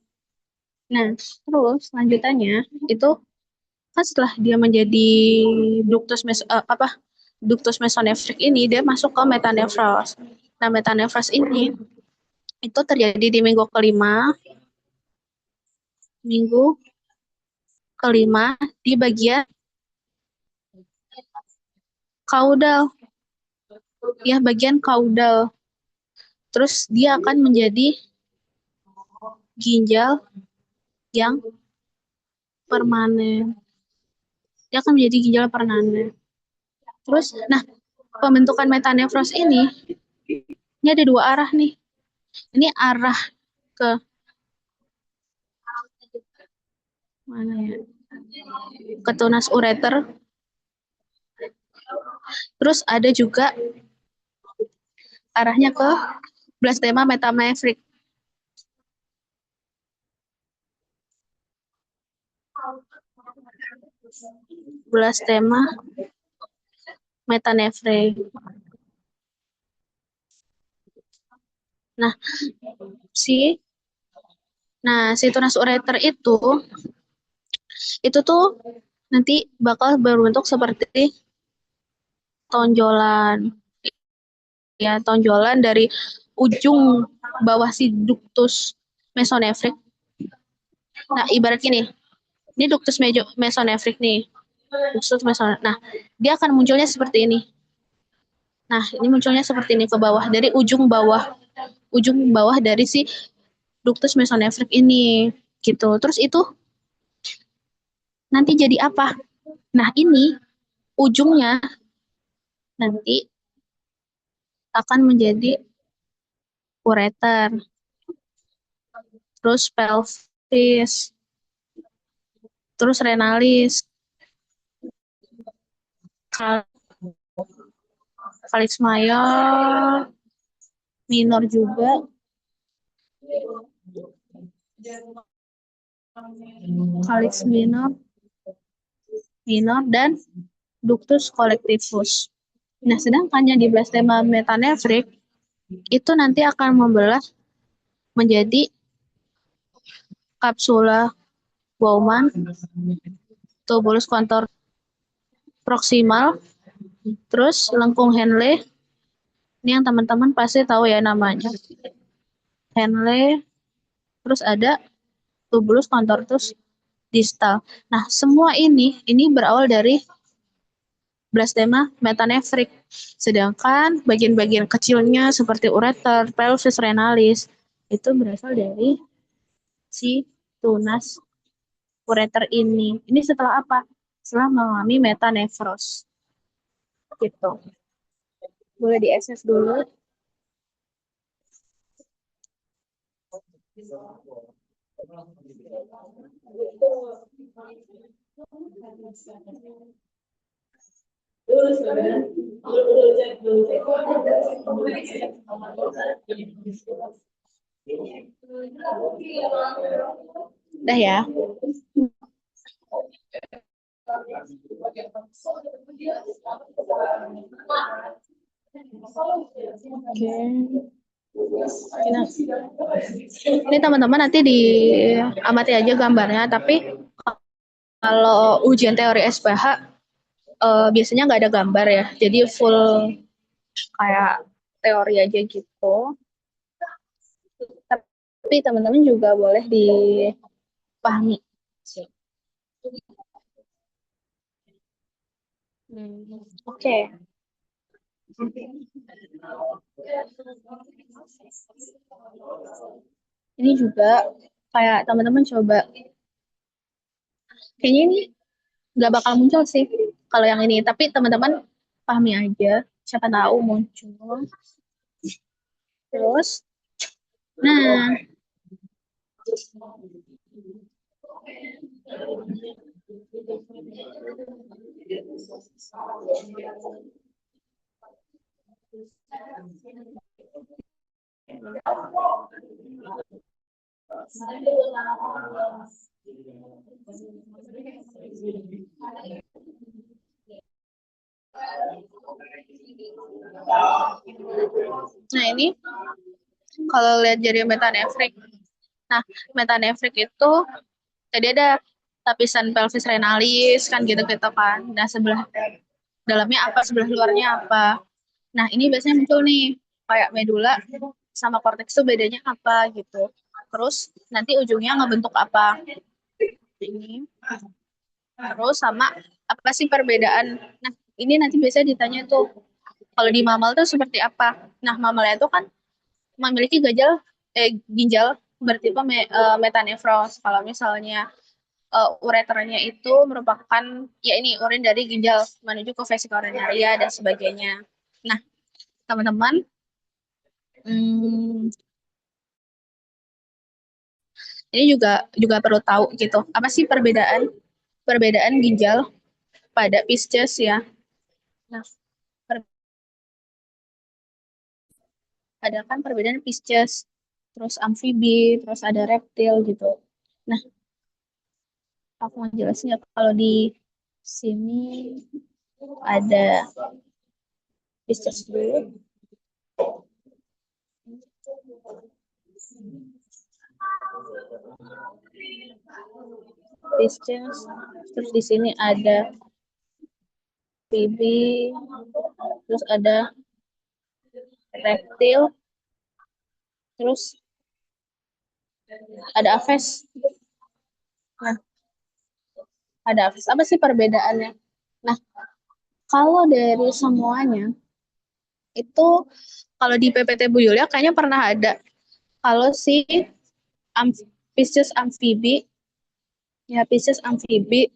Nah, terus lanjutannya itu kan setelah dia menjadi ductus mesonefrik ini dia masuk ke metanefros. Nah, metanefros ini itu terjadi di minggu kelima di bagian kaudal. Ya, bagian kaudal. Terus dia akan menjadi ginjal yang permanen. Dia akan menjadi ginjal permanen. Terus, nah, pembentukan metanefros ini ada dua arah nih. Ini arah ke mana ya? Ke tunas ureter. Terus ada juga arahnya ke blastema metamefrik. Blastema metanefrik. Nah, si tunas ureter itu tuh nanti bakal berbentuk seperti tonjolan. Ya, tonjolan dari ujung bawah si ductus mesonefrik. Nah, ibarat gini. Ini ductus mesonefrik nih. Ductus mesonefrik. Nah, dia akan munculnya seperti ini. Nah, ini munculnya seperti ini ke bawah dari ujung bawah dari si ductus mesonefrik ini gitu. Terus itu nanti jadi apa? Nah, ini ujungnya nanti akan menjadi ureter. Terus pelvis. Terus renalis. Calyx mayor, minor juga. Calyx minor dan ductus collectivus. Nah, sedangkan yang di blastema metanefrik itu nanti akan membelah menjadi kapsula Bowman, tubulus kontor proksimal, terus lengkung Henle. Ini yang teman-teman pasti tahu ya namanya. Henle, terus ada tubulus contortus distal. Nah, semua ini berawal dari blastema metanefrik. Sedangkan bagian-bagian kecilnya seperti ureter, pelvis, renalis itu berasal dari si tunas ureter ini. Ini setelah apa? Setelah mengalami metanefros. Gitu. Boleh di-access dulu. Udah ya. Oke. Nah, ini teman-teman nanti diamati aja gambarnya, tapi kalau ujian teori SPH biasanya nggak ada gambar ya, jadi full kayak teori aja gitu. Tapi teman-teman juga boleh dipahami. Oke. Ini juga kayak teman-teman coba, kayaknya ini nggak bakal muncul sih kalau yang ini, tapi teman-teman pahami aja, siapa tahu muncul. Terus, nah, nah ini kalau lihat jadi metanefrik. Nah, metanefrik itu tadi ada lapisan pelvis renalis kan gitu-gitu kan. Nah, sebelah dalamnya apa, sebelah luarnya apa. Nah, ini biasanya muncul nih kayak medula sama korteks itu bedanya apa gitu. Terus nanti ujungnya ngebentuk apa. Ini. Terus sama apa sih perbedaan. Nah, ini nanti biasanya ditanya tuh kalau di mamal tuh seperti apa. Nah, mamalnya itu kan memiliki ginjal bertipe metanefros. Kalau misalnya ureternya itu merupakan ya ini urin dari ginjal menuju ke vesika urinaria dan sebagainya. Nah, teman-teman, hmm, ini juga perlu tahu gitu. Apa sih perbedaan perbedaan ginjal pada Pisces ya? Nah, ada kan perbedaan Pisces, terus amfibi, terus ada reptil gitu. Nah, aku mau jelasin ya kalau di sini ada Pisces dulu. Pisces, terus di sini ada amfibi, terus ada reptil, terus ada aves. Nah, ada aves. Apa sih perbedaannya? Nah, kalau dari semuanya itu kalau di PPT Bu Yulia kayaknya pernah ada. Kalau si Pisces amfibi, ya Pisces amfibi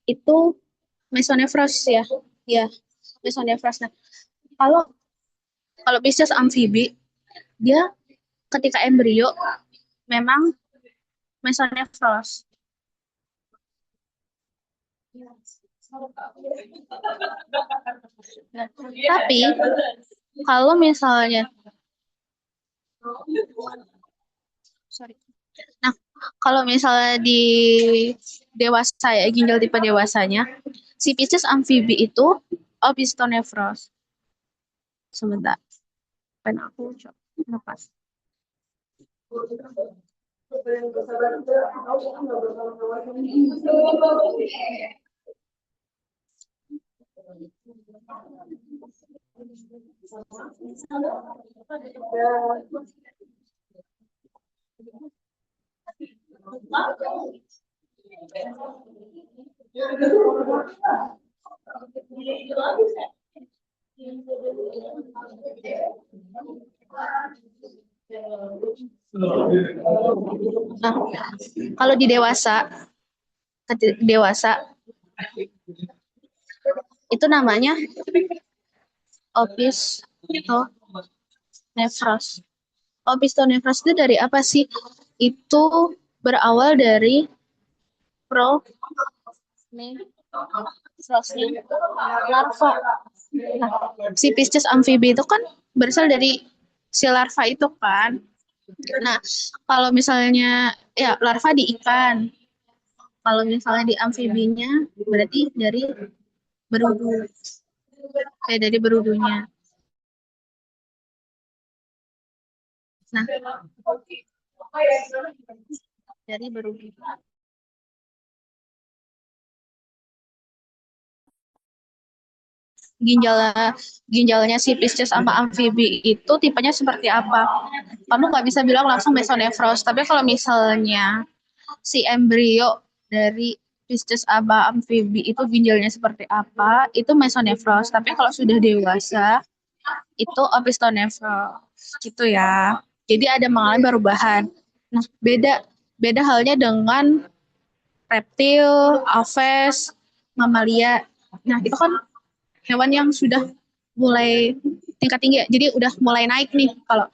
itu mesonefros ya, ya mesonefros. Nah, kalau kalau Pisces amfibi dia ketika embrio memang mesonefros. Nah, tapi kalau misalnya, sorry. Nah, kalau misalnya di dewasa ya, ginjal tipe dewasanya, si Pisces amfibi itu opistonefros. Sebentar, pen aku coba lepas. Nah, kalau di dewasa itu namanya opistonefros. Opistonefros itu dari apa sih? Itu berawal dari prognosisnya larva. Nah, si Pisces amfibi itu kan berasal dari si larva itu kan. Nah, kalau misalnya ya larva di ikan, kalau misalnya di amfibinya berarti dari berudu, kayak dari berudunya. Nah, dari berudu. Ginjalnya si Pisces sama amfibi itu tipenya seperti apa? Kamu nggak bisa bilang langsung mesonefros, tapi kalau misalnya si embrio dari Pisces sama amfibi itu ginjalnya seperti apa, itu mesonefros. Tapi kalau sudah dewasa, itu opistonefros gitu ya. Jadi ada mengalami perubahan. Nah, beda beda halnya dengan reptil, aves, mamalia. Nah, itu kan hewan yang sudah mulai tingkat tinggi ya. Jadi udah mulai naik nih kalau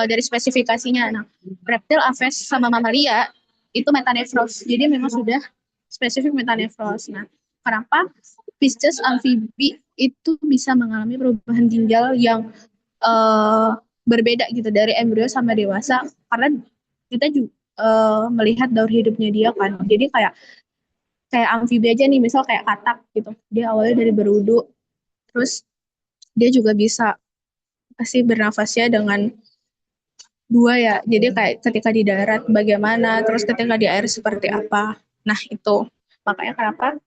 dari spesifikasinya. Nah, reptil, aves, sama mamalia itu metanefros. Jadi memang sudah spesifik metanefros. Nah, kenapa Pisces amfibi itu bisa mengalami perubahan ginjal yang berbeda gitu dari embrio sama dewasa? Karena kita juga melihat daur hidupnya dia kan. Jadi kayak kayak amfibi aja nih, misal kayak katak gitu. Dia awalnya dari berudu, terus dia juga bisa pasti bernafasnya dengan dua ya. Jadi kayak ketika di darat bagaimana, terus ketika di air seperti apa. Nah itu makanya kenapa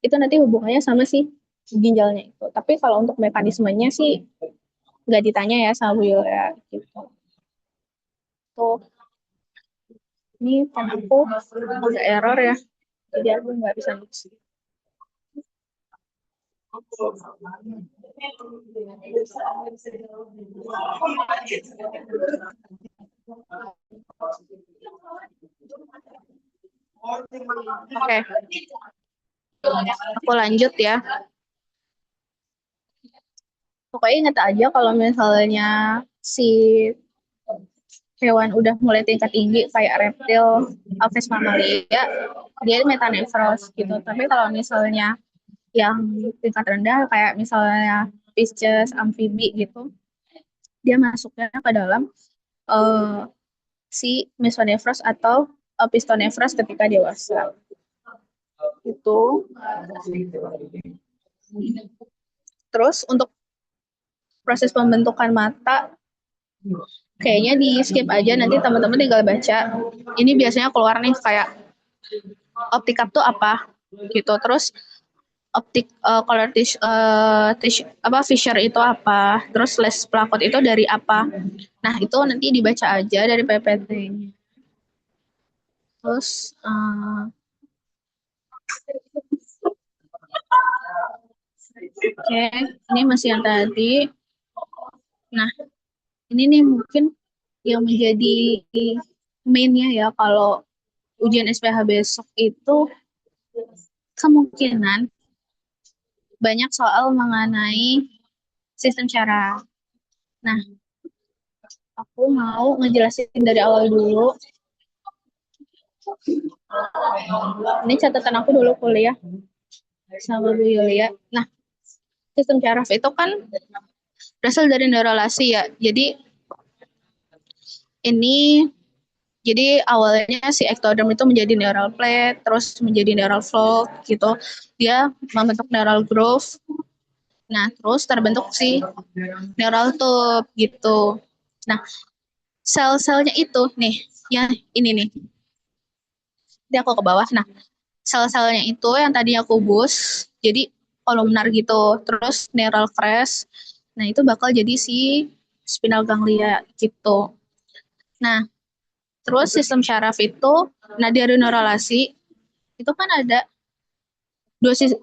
itu nanti hubungannya sama si ginjalnya itu. Tapi kalau untuk mekanismenya sih nggak ditanya ya sama Bu ya gitu. Tuh ini kan aku agak error ya, jadi aku nggak bisa nulis. Oke, aku lanjut ya. Pokoknya ingat aja kalau misalnya si hewan udah mulai tingkat tinggi kayak reptil, aves mamalia, dia metanefros gitu. Tapi kalau misalnya yang tingkat rendah kayak misalnya Pisces, amfibi gitu, dia masuknya ke dalam uh, si mesonefros atau pistonefros ketika dewasa. Itu. Terus untuk proses pembentukan mata kayaknya di skip aja, nanti teman-teman tinggal baca. Ini biasanya keluar nih kayak optik cup tuh apa gitu. Terus optik color apa Fisher itu apa, terus les plakot itu dari apa. Nah itu nanti dibaca aja dari PPT-nya. Terus oke, ini masih yang tadi. Nah ini nih mungkin yang menjadi mainnya ya kalau ujian SPH besok itu kemungkinan banyak soal mengenai sistem syaraf. Nah, aku mau ngejelasin dari awal dulu. Ini catatan aku dulu kuliah sama Bu Yulia. Nah, sistem syaraf itu kan berasal dari neuralasi ya. Jadi awalnya si ectoderm itu menjadi neural plate, terus menjadi neural flow gitu. Dia membentuk neural groove. Nah, terus terbentuk si neural tube gitu. Nah, sel-selnya itu nih, ya ini nih. Jadi aku ke bawah. Nah, sel-selnya itu yang tadinya kubus, jadi kolumnar gitu. Terus neural crest. Nah, itu bakal jadi si spinal ganglia gitu. Nah, terus sistem syaraf itu, nah dari neuralasi itu kan ada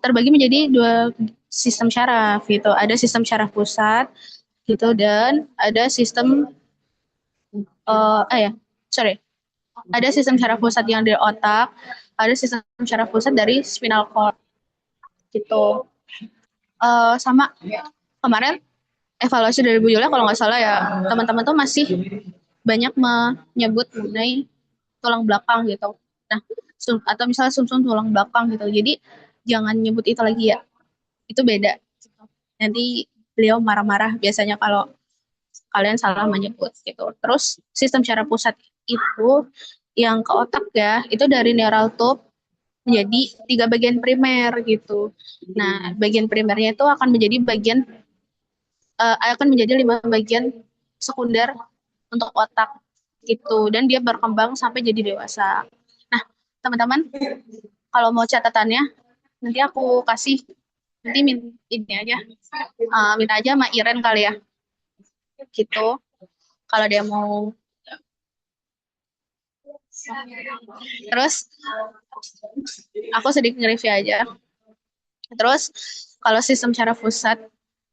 terbagi menjadi dua sistem syaraf gitu. Ada sistem syaraf pusat gitu dan ada sistem ya, sorry. Ada sistem syaraf pusat yang dari otak, ada sistem syaraf pusat dari spinal cord gitu. Sama kemarin evaluasi dari Bu Yola kalau nggak salah ya, teman-teman tuh masih banyak menyebut mengenai tulang belakang gitu. Nah, atau misalnya sumsum tulang belakang gitu. Jadi jangan nyebut itu lagi ya. Itu beda. Nanti beliau marah-marah biasanya kalau kalian salah menyebut gitu. Terus sistem syaraf pusat itu yang ke otak ya, itu dari neural tube menjadi 3 bagian primer gitu. Nah, bagian primernya itu akan menjadi 5 bagian sekunder untuk otak gitu, dan dia berkembang sampai jadi dewasa. Nah, teman-teman, kalau mau catatannya nanti aku kasih, nanti ini aja, minta aja sama Iren kali ya gitu, kalau dia mau. Terus aku sedikit nge-review aja. Terus kalau sistem syaraf pusat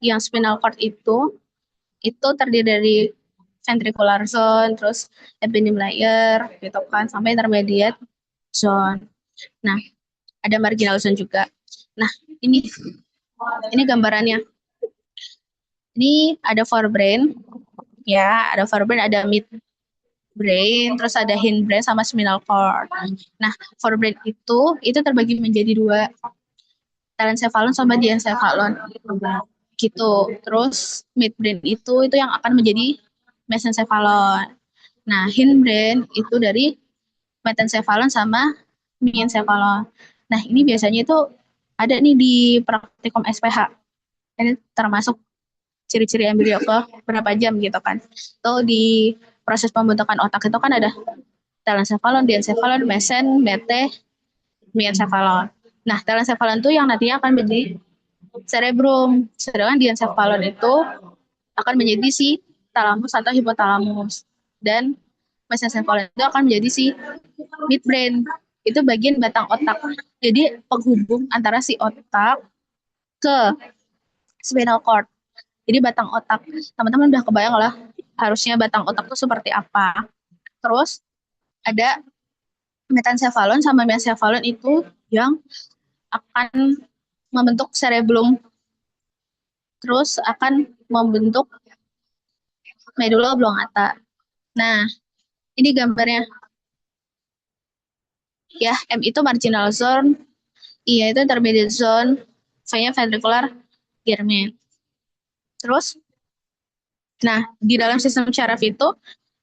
yang spinal cord itu terdiri dari ventricular zone, terus epidemic layer gitu kan, sampai intermediate zone. Nah, ada marginal zone juga. Nah, ini gambarannya. Ini ada forebrain, ya, ada forebrain, ada midbrain, terus ada hindbrain sama spinal cord. Nah, forebrain itu terbagi menjadi 2, telencephalon sama diencephalon gitu. Terus midbrain itu yang akan menjadi mesencephalon. Nah, hindbrain itu dari metencephalon sama diencephalon. Nah, ini biasanya itu ada nih di praktikum SPH. Ini termasuk ciri-ciri embrio ke berapa jam gitu kan. Itu di proses pembentukan otak itu kan ada telencephalon, diencephalon, mesen, mete, diencephalon. Nah, telencephalon itu yang nantinya akan menjadi cerebrum. Sedangkan diencephalon itu akan menjadi si talamus atau hipotalamus. Dan mesencephalon itu akan menjadi si midbrain. Itu bagian batang otak. Jadi penghubung antara si otak ke spinal cord. Jadi batang otak. Teman-teman udah kebayang lah harusnya batang otak itu seperti apa. Terus ada metencephalon sama mesencephalon itu yang akan membentuk cerebellum, terus akan membentuk medula oblongata. Nah, ini gambarnya. Ya, M itu marginal zone, I itu intermediate zone, V-nya ventricular Germain. Terus, nah, di dalam sistem syaraf itu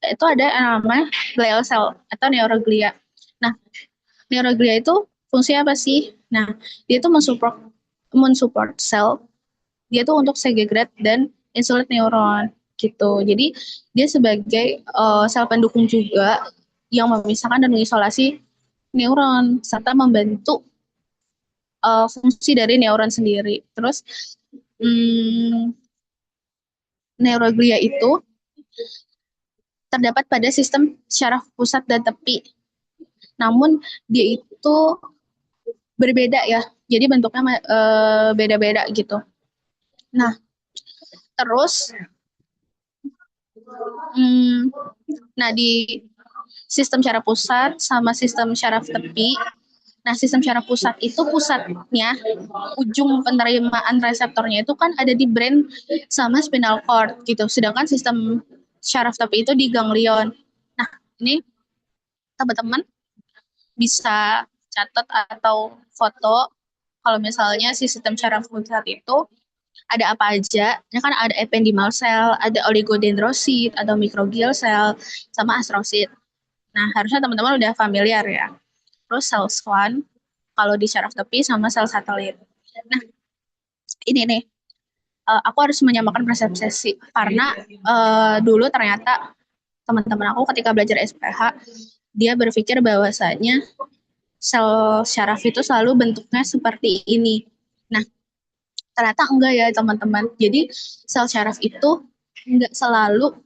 ada yang namanya glial cell atau neuroglia. Nah, neuroglia itu fungsinya apa sih? Nah, dia itu mensupport sel, dia itu untuk segregate dan isolate neuron gitu. Jadi dia sebagai sel pendukung juga yang memisahkan dan mengisolasi neuron serta membantu fungsi dari neuron sendiri. Terus neuroglia itu terdapat pada sistem syaraf pusat dan tepi. Namun dia itu berbeda ya. Jadi bentuknya beda-beda gitu. Nah, terus nah di sistem syaraf pusat sama sistem syaraf tepi. Nah, sistem syaraf pusat itu pusatnya, ujung penerimaan reseptornya itu kan ada di brain sama spinal cord gitu. Sedangkan sistem syaraf tepi itu di ganglion. Nah, ini teman-teman bisa catat atau foto kalau misalnya si sistem syaraf pusat itu ada apa aja. Ini kan ada ependymal cell, ada oligodendrosit, ada microglial cell, sama astrosit. Nah, harusnya teman-teman udah familiar ya. Terus sel swan, kalau di syaraf tepi sama sel satelit. Nah, ini nih, aku harus menyamakan persepsi karena dulu ternyata teman-teman aku ketika belajar SPH, dia berpikir bahwasanya sel syaraf itu selalu bentuknya seperti ini. Nah, ternyata enggak ya teman-teman. Jadi sel syaraf itu enggak selalu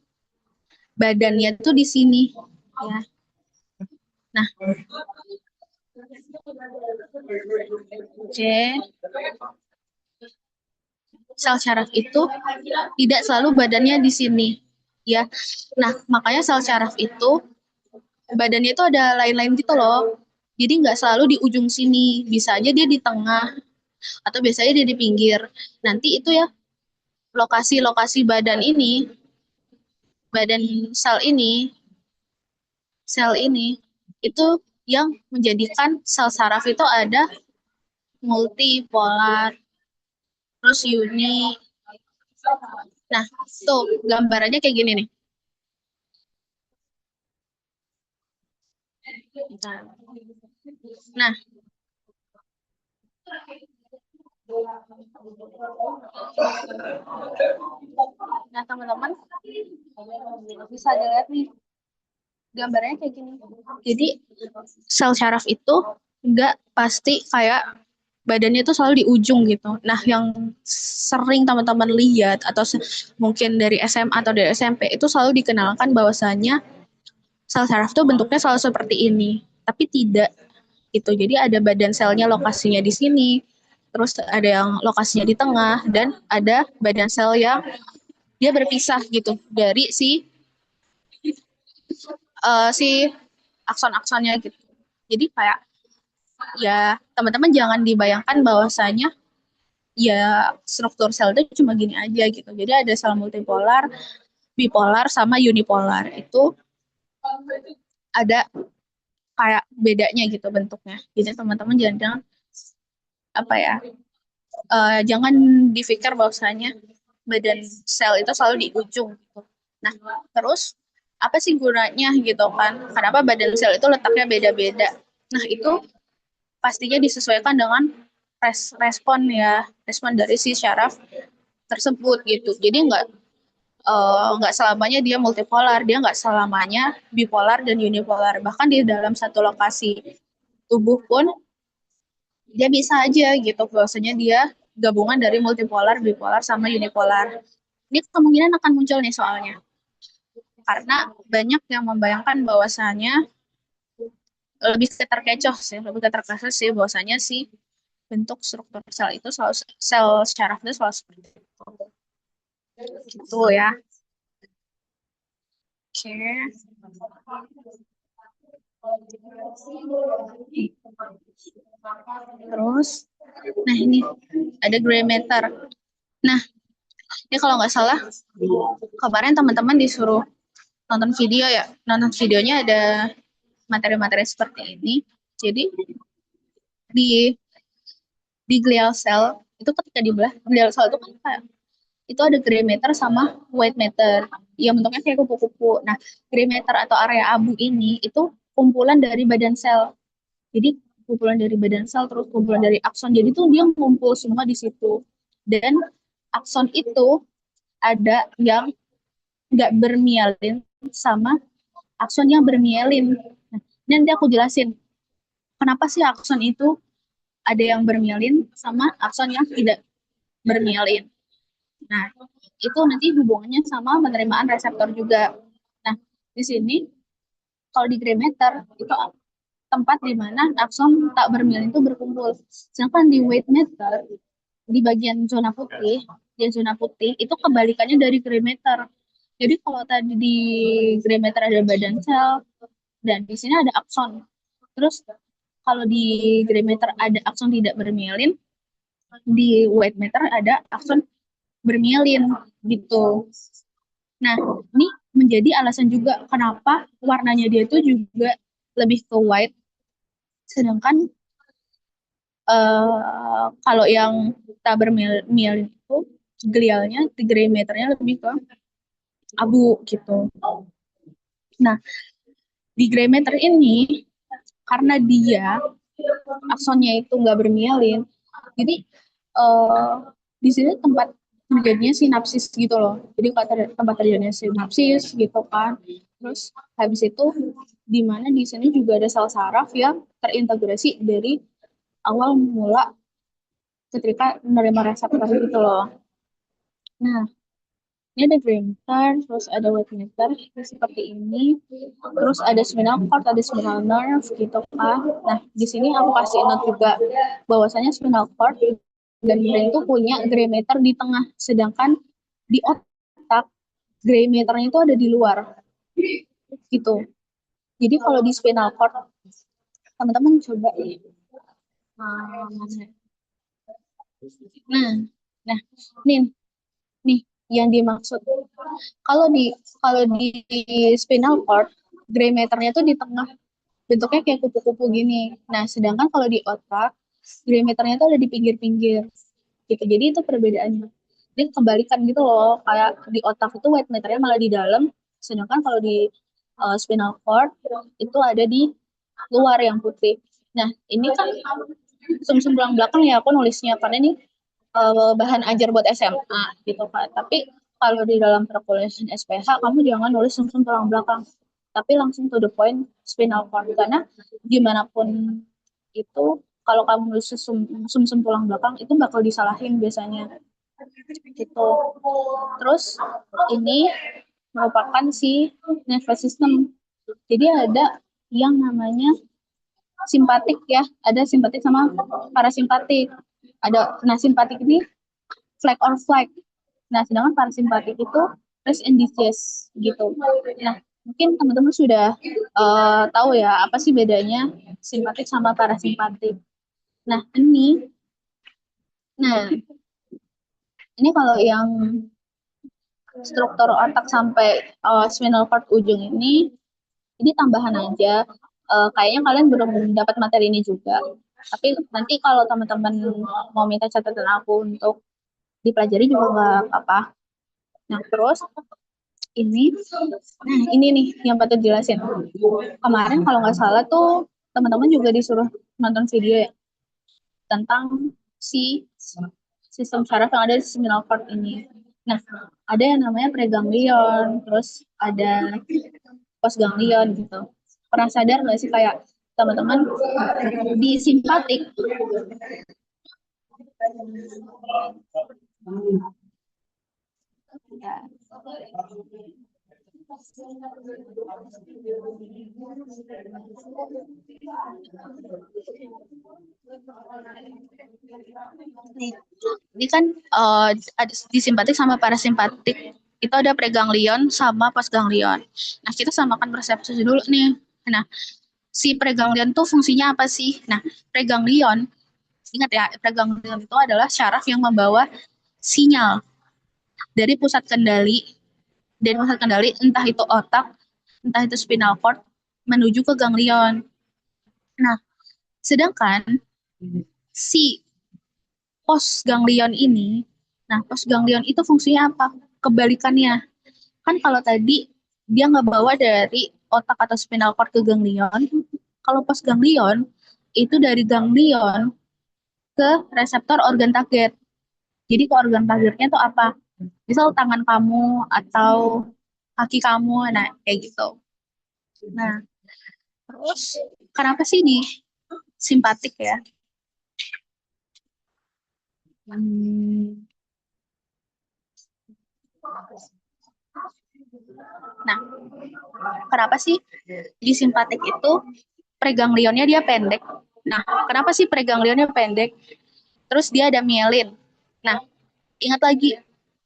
badannya tuh di sini ya. Nah, oke. Sel syaraf itu tidak selalu badannya di sini. Ya, nah makanya sel syaraf itu badannya itu ada lain-lain gitu loh. Jadi nggak selalu di ujung sini, bisa aja dia di tengah atau biasanya dia di pinggir. Nanti itu ya lokasi-lokasi badan sel ini itu yang menjadikan sel saraf itu ada multipolar, terus uni. Nah, tuh gambarannya kayak gini nih. Nah, nah teman-teman bisa dilihat nih gambarnya kayak gini. Jadi sel syaraf itu nggak pasti kayak badannya itu selalu di ujung gitu. Nah, yang sering teman-teman lihat atau mungkin dari SMA atau dari SMP itu selalu dikenalkan bahwasanya sel saraf itu bentuknya selalu seperti ini, tapi tidak gitu. Jadi ada badan selnya lokasinya di sini, terus ada yang lokasinya di tengah, dan ada badan sel yang dia berpisah gitu dari si akson-aksonnya gitu. Jadi kayak ya teman-teman jangan dibayangkan bahwasanya ya struktur sel itu cuma gini aja gitu. Jadi ada sel multipolar, bipolar sama unipolar. Itu ada kayak bedanya gitu bentuknya. Jadi teman-teman jangan apa ya, jangan dipikir bahwasanya badan sel itu selalu di ujung gitu. Nah, terus apa sih gunanya gitu kan? Kenapa badan sel itu letaknya beda-beda? Nah, itu pastinya disesuaikan dengan respon dari si syaraf tersebut gitu. Jadi nggak selamanya dia multipolar, dia nggak selamanya bipolar dan unipolar. Bahkan di dalam satu lokasi tubuh pun dia bisa aja gitu, bahwasanya dia gabungan dari multipolar, bipolar, sama unipolar. Ini kemungkinan akan muncul nih soalnya. Karena banyak yang membayangkan bahwasanya lebih keterkecoh sih bahwasanya si bentuk struktur sel itu selalu sel syaraf itu selalu seperti itu. Gitu ya. Oke. Terus, nah ini ada gray matter. Nah, ini kalau nggak salah kemarin teman-teman disuruh nonton video ya. Nonton videonya ada materi-materi seperti ini. Jadi di glial cell itu ketika dibelah, glial cell itu kan kayak itu ada gray matter sama white matter yang bentuknya kayak kupu-kupu. Nah, gray matter atau area abu ini itu kumpulan dari badan sel. Jadi kumpulan dari badan sel terus kumpulan dari akson. Jadi tuh dia ngumpul semua di situ. Dan akson itu ada yang nggak bermielin sama akson yang bermielin. Nah, nanti aku jelasin kenapa sih akson itu ada yang bermielin sama akson yang tidak bermielin. Nah, itu nanti hubungannya sama penerimaan reseptor juga. Nah, di sini kalau di gray matter itu tempat di mana akson tak bermielin itu berkumpul. Sedangkan di white matter di bagian zona putih itu kebalikannya dari gray matter. Jadi kalau tadi di gray matter ada badan sel dan di sini ada akson. Terus kalau di gray matter ada akson tidak bermielin, di white matter ada akson bermielin gitu. Nah, ini menjadi alasan juga kenapa warnanya dia itu juga lebih ke white, sedangkan kalau yang tak bermielin itu glialnya, gray matternya lebih ke abu gitu. Nah, di gray matter ini karena dia aksonnya itu nggak bermielin, jadi eh, di sini tempat terjadinya sinapsis gitu loh. Jadi tempat terjadinya sinapsis gitu kan. Terus habis itu di mana di sini juga ada sel saraf yang terintegrasi dari awal mula ketika menerima reseptor gitu loh. Nah, ini ada gray matter, terus ada white matter, seperti ini. Terus ada spinal cord, ada spinal nerve gitu kan. Nah, di sini aku kasih note juga bahwasanya spinal cord dan brain itu punya gray matter di tengah, sedangkan di otak gray matternya itu ada di luar gitu. Jadi kalau di spinal cord, teman-teman coba ya. Nah, nah, nih, nih yang dimaksud. Kalau di kalau di spinal cord, gray matternya tuh di tengah, bentuknya kayak kupu-kupu gini. Nah, sedangkan kalau di otak, gray matternya tuh ada di pinggir-pinggir gitu. Jadi itu perbedaannya. Jadi kebalikan gitu loh, kayak di otak itu white matternya malah di dalam, sedangkan kalau di spinal cord itu ada di luar yang putih. Nah, ini kan sumsum tulang belakang ya aku nulisnya karena ini bahan ajar buat SMA gitu kan. Tapi kalau di dalam perkuliahan SPH kamu jangan nulis sumsum tulang belakang, tapi langsung to the point spinal cord karena gimana pun itu kalau kamu nulis sumsum tulang belakang itu bakal disalahin biasanya gitu. Terus ini merupakan si nervous system. Jadi ada yang namanya simpatik ya, ada simpatik sama parasimpatik. Nah simpatik ini flag or flight. Nah sedangkan parasimpatik itu rest and digest gitu. Nah mungkin teman-teman sudah tahu ya apa sih bedanya simpatik sama parasimpatik. Nah nah ini kalau yang struktur otak sampai spinal cord ujung ini tambahan aja. Kayaknya kalian belum dapat materi ini juga. Tapi nanti kalau teman-teman mau minta catatan aku untuk dipelajari juga nggak apa-apa. Nah, terus ini, ini nih yang patut jelasin. Kemarin kalau nggak salah tuh teman-teman juga disuruh nonton video ya tentang si sistem saraf yang ada di spinal cord ini. Nah, ada yang namanya preganglion, terus ada postganglion gitu. Pernah sadar nggak sih kayak teman-teman di simpatik ya, nih, ini kan ada di simpatik sama parasimpatik itu ada preganglion sama postganglion. Nah kita samakan persepsi dulu nih. Nah si preganglion tuh fungsinya apa sih? Nah preganglion, ingat ya, preganglion itu adalah syaraf yang membawa sinyal dari pusat kendali, entah itu otak, entah itu spinal cord menuju ke ganglion. Nah sedangkan si postganglion ini, nah postganglion itu fungsinya apa? Kebalikannya. Kan kalau tadi dia nggak bawa dari otak atau spinal cord ke ganglion, kalau postganglion itu dari ganglion ke reseptor organ target. Jadi ke organ targetnya itu apa? Misal tangan kamu atau kaki kamu, nah kayak gitu. Nah, terus kenapa sih di simpatik ya? Hmm, Nah, kenapa sih di simpatik itu preganglionnya dia pendek? Nah, kenapa sih preganglionnya pendek? Terus dia ada mielin. Nah, ingat lagi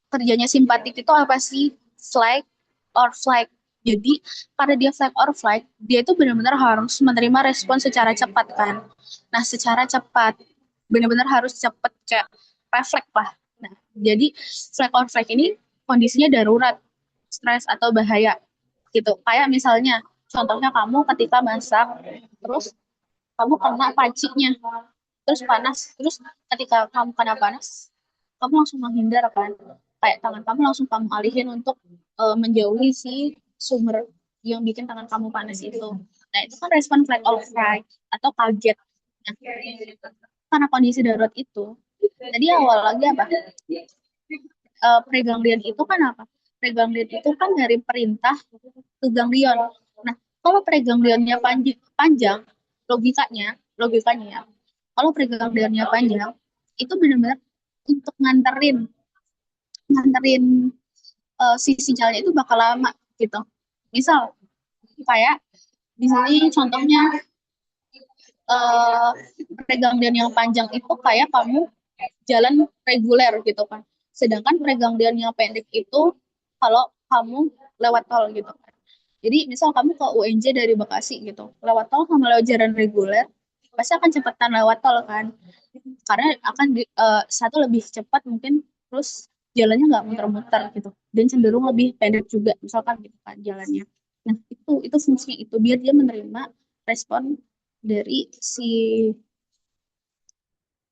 kerjanya simpatik itu apa sih? Flight or flight. Jadi, karena dia flight or flight, dia itu benar-benar harus menerima respon secara cepat kan. Nah, secara cepat. Benar-benar harus cepat kayak refleks lah. Nah, jadi flight or flight ini kondisinya darurat, stres atau bahaya gitu. Kayak misalnya, contohnya kamu ketika masak, terus kamu kena pancinya, terus panas, terus ketika kamu kena panas, kamu langsung menghindar kan, kayak tangan kamu langsung kamu alihin untuk menjauhi si sumber yang bikin tangan kamu panas itu. Nah itu kan respon fight or flight atau kaget. Nah, karena kondisi darurat itu, tadi awal lagi apa? Preganglion itu kan apa? Preganglion itu kan dari perintah ke ganglion. Nah, kalau preganglionnya panjang, logikanya ya, kalau preganglionnya panjang, itu benar-benar untuk nganterin si sinyalnya itu bakal lama gitu. Misal kayak di sini contohnya uh, preganglion yang panjang itu kayak kamu jalan reguler gitu kan. Sedangkan preganglion yang pendek itu kalau kamu lewat tol gitu. Jadi misal kamu ke UNJ dari Bekasi gitu, lewat tol sama lewat jalan reguler, pasti akan cepetan lewat tol kan, karena akan satu lebih cepat mungkin, terus jalannya nggak muter-muter gitu, dan cenderung lebih pendek juga misalkan gitu kan jalannya. Nah itu fungsinya itu biar dia menerima respon dari si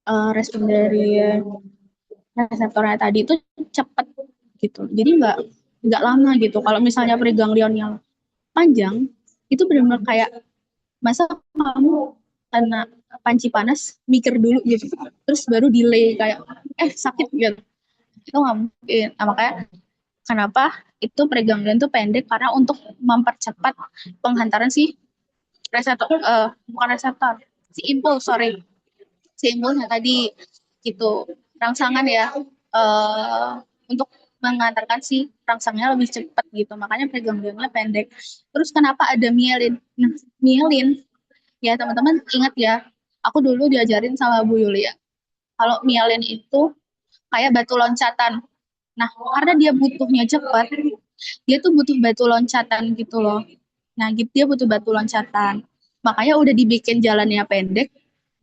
respon dari reseptornya tadi itu cepat gitu. Jadi nggak lama gitu. Kalau misalnya preganglion yang panjang itu benar-benar kayak masa kamu kena panci panas mikir dulu gitu, terus baru delay kayak sakit gitu, itu nggak mungkin. Nah, makanya kenapa itu preganglion tuh pendek, karena untuk mempercepat penghantaran si reseptor, bukan reseptor, si impuls, sorry, si impulsnya tadi gitu, rangsangan ya, eh untuk mengantarkan si rangsangnya lebih cepat gitu, makanya preganglionnya pendek. Terus kenapa ada mielin? Nah, mielin ya teman-teman ingat ya, aku dulu diajarin sama Bu Yulia kalau mielin itu kayak batu loncatan. Nah, karena dia butuhnya cepat, dia tuh butuh batu loncatan gitu loh. Nah, gitu dia butuh batu loncatan. Makanya udah dibikin jalannya pendek,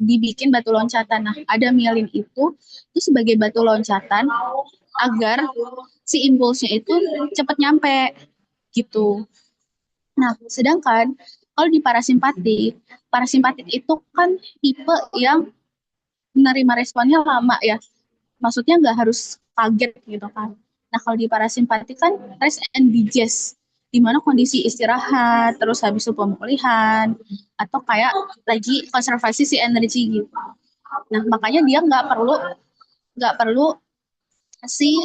dibikin batu loncatan. Nah, ada mielin itu sebagai batu loncatan agar si impulsnya itu cepat nyampe gitu. Nah, sedangkan kalau di parasimpatik, parasimpatik itu kan tipe yang menerima responnya lama ya. Maksudnya nggak harus kaget gitu kan. Nah, kalau di parasimpatik kan rest and digest, di mana kondisi istirahat, terus habis itu pemulihan, atau kayak lagi konservasi si energi gitu. Nah, makanya dia nggak perlu si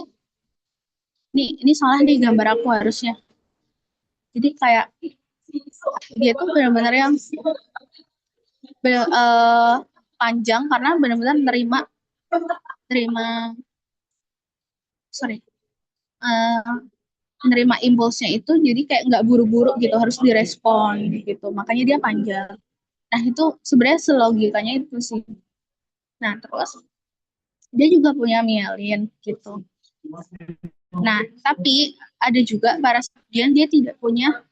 ini salah nih gambar aku harusnya. Jadi kayak dia tuh benar-benar yang panjang karena benar-benar terima sorry, eh, menerima impulsnya itu, jadi kayak nggak buru-buru gitu, harus direspon gitu, makanya dia panjang. Nah itu sebenarnya selogikanya itu sih. Nah terus dia juga punya mielin gitu. Nah tapi ada juga para subgen dia tidak punya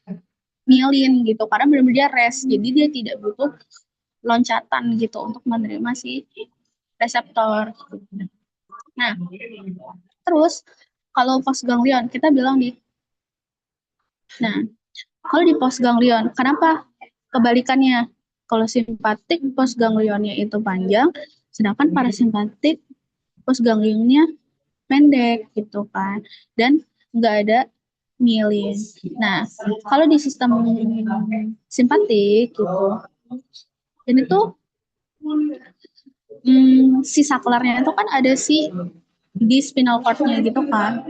mielin gitu, karena benar-benar dia rest, jadi dia tidak butuh loncatan gitu untuk menerima si reseptor. Nah terus kalau postganglion kita bilang di, nah kalau di postganglion kenapa kebalikannya? Kalau simpatik postganglionnya itu panjang, sedangkan parasimpatik postganglionnya pendek gitu kan, dan nggak ada mielin. Nah, kalau di sistem simpatik gitu, dan itu si saklarnya itu kan ada di spinal cord-nya gitu kan.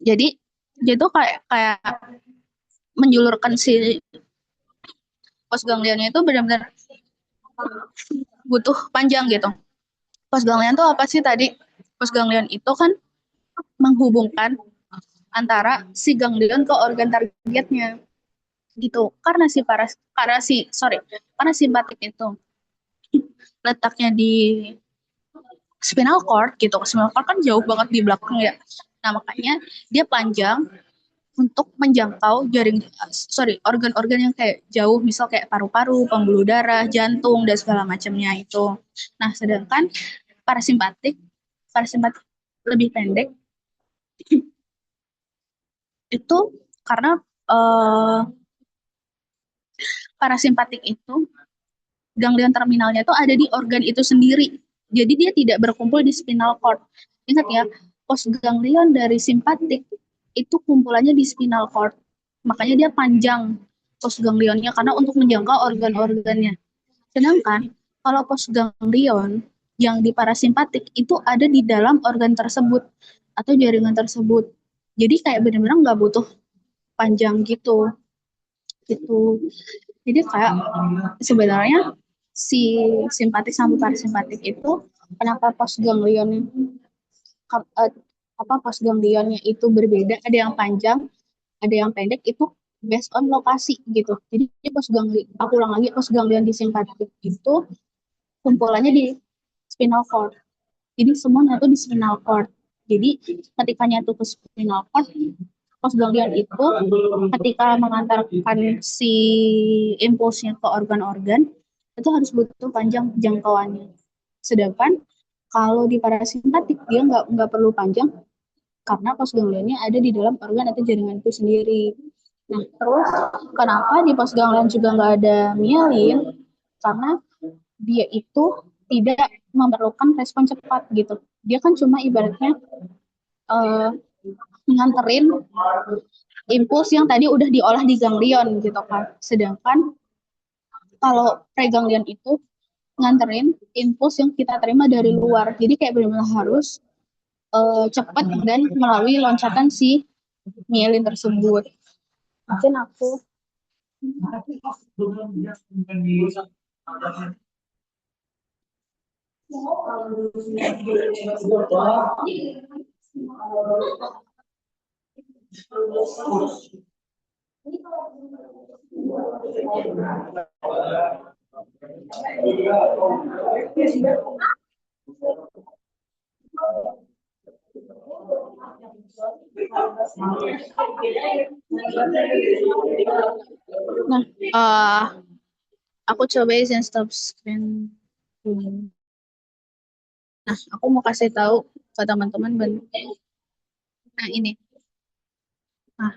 Jadi dia tuh kayak menjulurkan si postganglionnya itu benar-benar butuh panjang gitu. Postganglion itu apa sih tadi? Postganglion itu kan menghubungkan antara si ganglion ke organ targetnya gitu. Karena simpatik itu letaknya di spinal cord gitu. Spinal cord kan jauh banget di belakang ya. Nah, makanya dia panjang untuk menjangkau organ-organ yang kayak jauh, misal kayak paru-paru, pembuluh darah, jantung dan segala macamnya itu. Nah, sedangkan parasimpatik parasimpatik lebih pendek itu karena eh, parasimpatik itu ganglion terminalnya itu ada di organ itu sendiri. Jadi dia tidak berkumpul di spinal cord. Ingat ya, postganglion dari simpatik itu kumpulannya di spinal cord. Makanya dia panjang postganglionnya karena untuk menjangkau organ-organnya. Sedangkan kalau postganglion yang di parasimpatik itu ada di dalam organ tersebut atau jaringan tersebut. Jadi kayak benar-benar nggak butuh panjang gitu. Gitu. Jadi kayak sebenarnya si simpatik sama parasimpatik itu kenapa eh, postganglionnya itu berbeda, ada yang panjang, ada yang pendek, itu based on lokasi gitu. Jadi aku ulang lagi, postganglion di simpatik itu kumpulannya di spinal cord. Jadi semua nyatu di spinal cord. Jadi ketika nyatu ke spinal cord, postganglion itu ketika mengantarkan si impulsnya ke organ-organ itu harus butuh panjang jangkauannya. Sedangkan kalau di parasimpatik dia nggak perlu panjang karena postganglionnya ada di dalam organ atau jaringan itu sendiri. Nah, terus kenapa di postganglion juga nggak ada myelin? Karena dia itu tidak memerlukan respon cepat gitu. Dia kan cuma ibaratnya uh, nganterin impuls yang tadi udah diolah di ganglion gitu kan. Sedangkan kalau preganglion itu nganterin impuls yang kita terima dari luar. Jadi kayak benar-benar harus cepat dan melalui loncatan si myelin tersebut. Mungkin aku nah, aku coba izin stop screen. Nah, aku mau kasih tahu ke teman-teman. Nah, ini. Nah,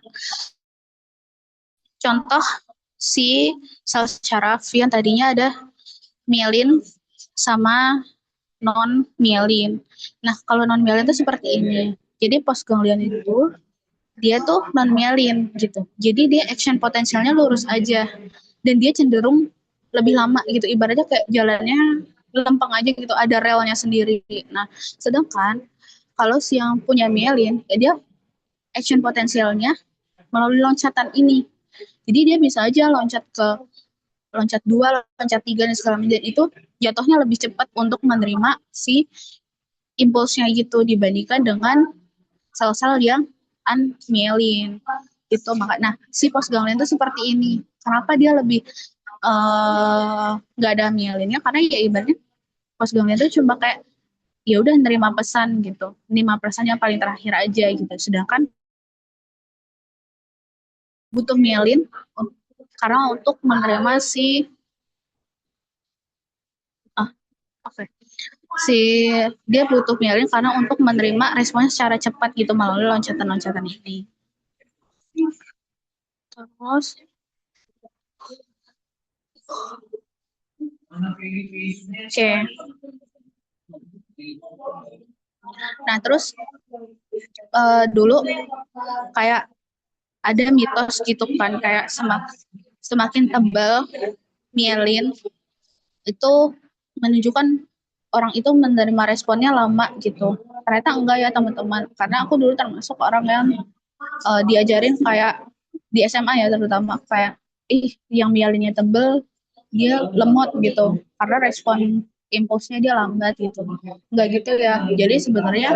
contoh si sel syaraf yang tadinya ada myelin sama non myelin. Nah, kalau non myelin itu seperti ini. Jadi postganglion itu dia tuh non myelin gitu. Jadi dia action potensialnya lurus aja dan dia cenderung lebih lama gitu. Ibaratnya kayak jalannya lempeng aja gitu, ada relnya sendiri. Nah, sedangkan kalau si yang punya myelin, ya dia action potensialnya melalui loncatan ini. Jadi dia bisa aja loncat 2, loncat 3 dan segala macam. Dan itu jatuhnya lebih cepat untuk menerima si impulsnya gitu dibandingkan dengan sel-sel yang anmyelin itu. Nah, si postganglion itu seperti ini. Kenapa dia lebih nggak ada myelinnya? Karena ya ibaratnya postganglion itu cuma kayak ya udah nerima pesan gitu, nerima pesan yang paling terakhir aja gitu. Sedangkan butuh myelin karena untuk menerima si okay, si dia butuh myelin karena untuk menerima responnya secara cepat gitu melalui loncatan-loncatan ini. Terus oke. Nah, terus dulu kayak ada mitos gitu kan kayak semakin tebal myelin itu menunjukkan orang itu menerima responnya lama gitu. Ternyata enggak ya teman-teman, karena aku dulu termasuk orang yang diajarin kayak di SMA ya terutama kayak yang myelinnya tebel dia lemot gitu karena respon impulsnya dia lambat gitu. Enggak gitu ya. Jadi sebenarnya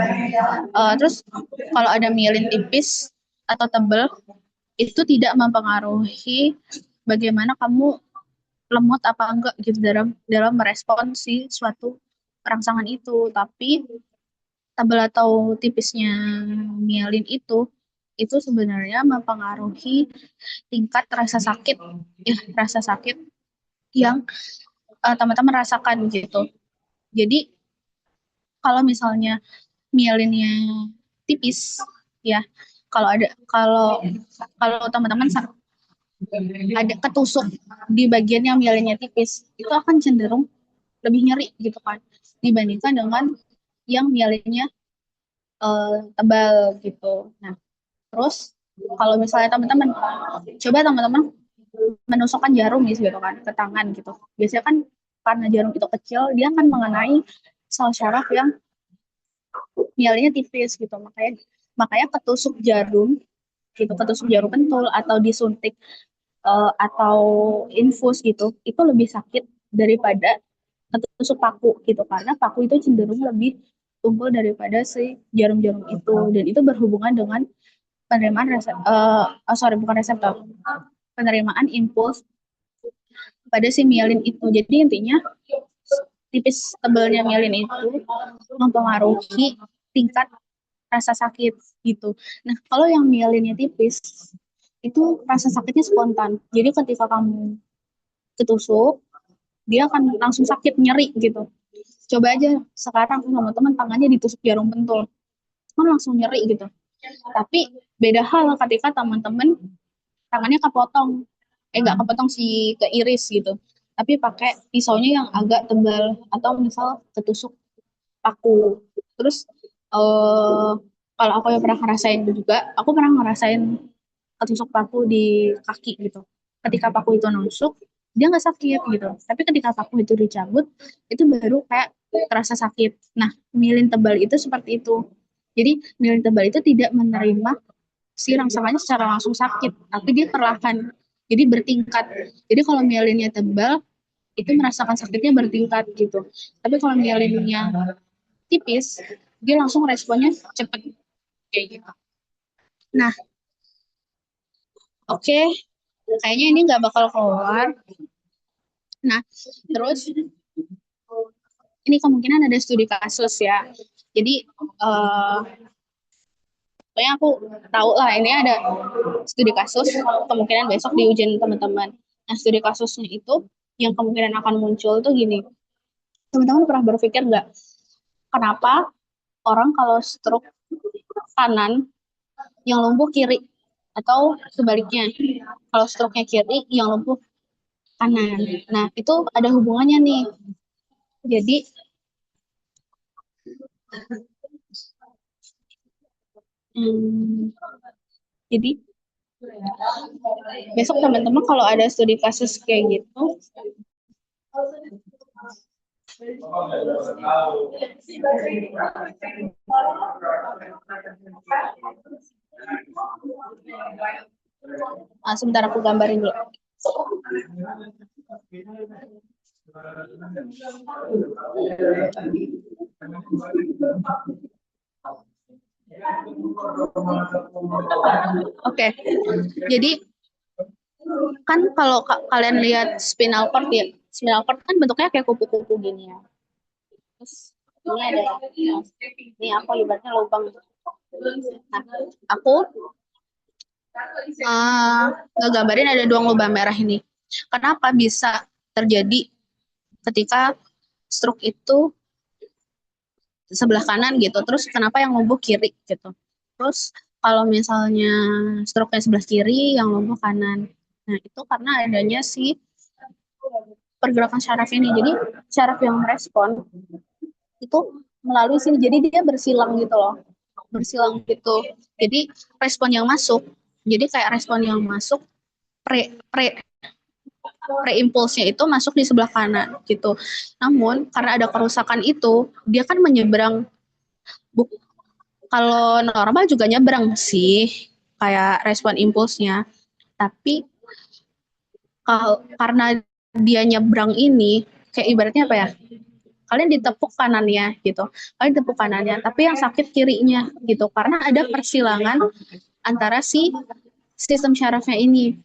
terus kalau ada myelin tipis atau tebel itu tidak mempengaruhi bagaimana kamu lemot apa enggak gitu dalam dalam merespon si suatu rangsangan itu. Tapi tebal atau tipisnya myelin itu sebenarnya mempengaruhi tingkat rasa sakit ya, rasa sakit yang teman-teman rasakan gitu. Jadi kalau misalnya myelinnya tipis ya, kalau kalau teman-teman ada ketusuk di bagian yang myelinnya tipis itu akan cenderung lebih nyeri gitu kan dibandingkan dengan yang myelinnya tebal gitu. Nah, terus kalau misalnya teman-teman menusukkan jarum gitu kan ke tangan gitu. Biasanya kan karena jarum itu kecil, dia akan mengenai sel syaraf yang myelinnya tipis gitu. Makanya makanya ketusuk jarum gitu, ketusuk jarum pentul atau disuntik atau infus gitu, itu lebih sakit daripada ketusuk paku gitu karena paku itu cenderung lebih tumpul daripada si jarum-jarum itu dan itu berhubungan dengan penerimaan bukan reseptor, penerimaan impuls pada si myelin itu. Jadi intinya tipis tebalnya myelin itu mempengaruhi tingkat rasa sakit gitu. Nah, kalau yang myelinnya tipis itu rasa sakitnya spontan. Jadi ketika kamu ketusuk, dia akan langsung sakit nyeri gitu. Coba aja sekarang sama teman tangannya ditusuk jarum pentul, kan langsung nyeri gitu. Tapi beda hal ketika teman-teman tangannya kepotong, nggak kepotong sih, keiris gitu. Tapi pakai pisaunya yang agak tebal atau misal ketusuk paku. Terus kalau aku yang pernah ngerasain juga, aku pernah ngerasain ketusuk paku di kaki gitu. Ketika paku itu nusuk, dia nggak sakit gitu. Tapi ketika paku itu dicabut, itu baru kayak terasa sakit. Nah, myelin tebal itu seperti itu. Jadi myelin tebal itu tidak menerima si rangsangannya secara langsung sakit, tapi dia perlahan. Jadi bertingkat. Jadi kalau myelinnya tebal, itu merasakan sakitnya bertingkat gitu. Tapi kalau myelinnya tipis, dia langsung responnya cepet kayak gitu. Nah, oke, kayaknya ini nggak bakal keluar. Nah, terus ini kemungkinan ada studi kasus ya. Jadi, pokoknya aku tahu lah ini ada studi kasus, kemungkinan besok diujiin teman-teman. Nah, studi kasusnya itu yang kemungkinan akan muncul tuh gini. Teman-teman pernah berpikir nggak, kenapa orang kalau stroke kanan yang lumpuh kiri? Atau sebaliknya, kalau stroke-nya kiri yang lumpuh kanan. Nah, itu ada hubungannya nih. Jadi, hmm, jadi besok teman-teman kalau ada studi kasus kayak gitu, sebentar aku gambarin dulu. Oke, jadi kan kalau kalian lihat spinal cord ya, spinal cord kan bentuknya kayak kupu-kupu gini ya. Terus ini ada, ini aku ibaratnya lubang. Nah, aku ngegambarin ada dua lubang merah ini. Kenapa bisa terjadi ketika stroke itu sebelah kanan gitu, terus kenapa yang lumpuh kiri gitu. Terus kalau misalnya stroke-nya sebelah kiri, yang lumpuh kanan. Nah, itu karena adanya si pergerakan syaraf ini. Jadi syaraf yang merespon itu melalui sini. Jadi dia bersilang gitu loh. Bersilang gitu. Jadi respon yang masuk, jadi kayak respon yang masuk pre pre impulsnya itu masuk di sebelah kanan gitu. Namun karena ada kerusakan itu, dia kan menyeberang. Kalau normal juga nyebrang sih, kayak respon impulsnya. Tapi karena dia nyebrang ini, kayak ibaratnya apa ya? Kalian ditepuk kanannya gitu, kalian ditepuk kanannya, tapi yang sakit kirinya gitu, karena ada persilangan antara si sistem syarafnya ini.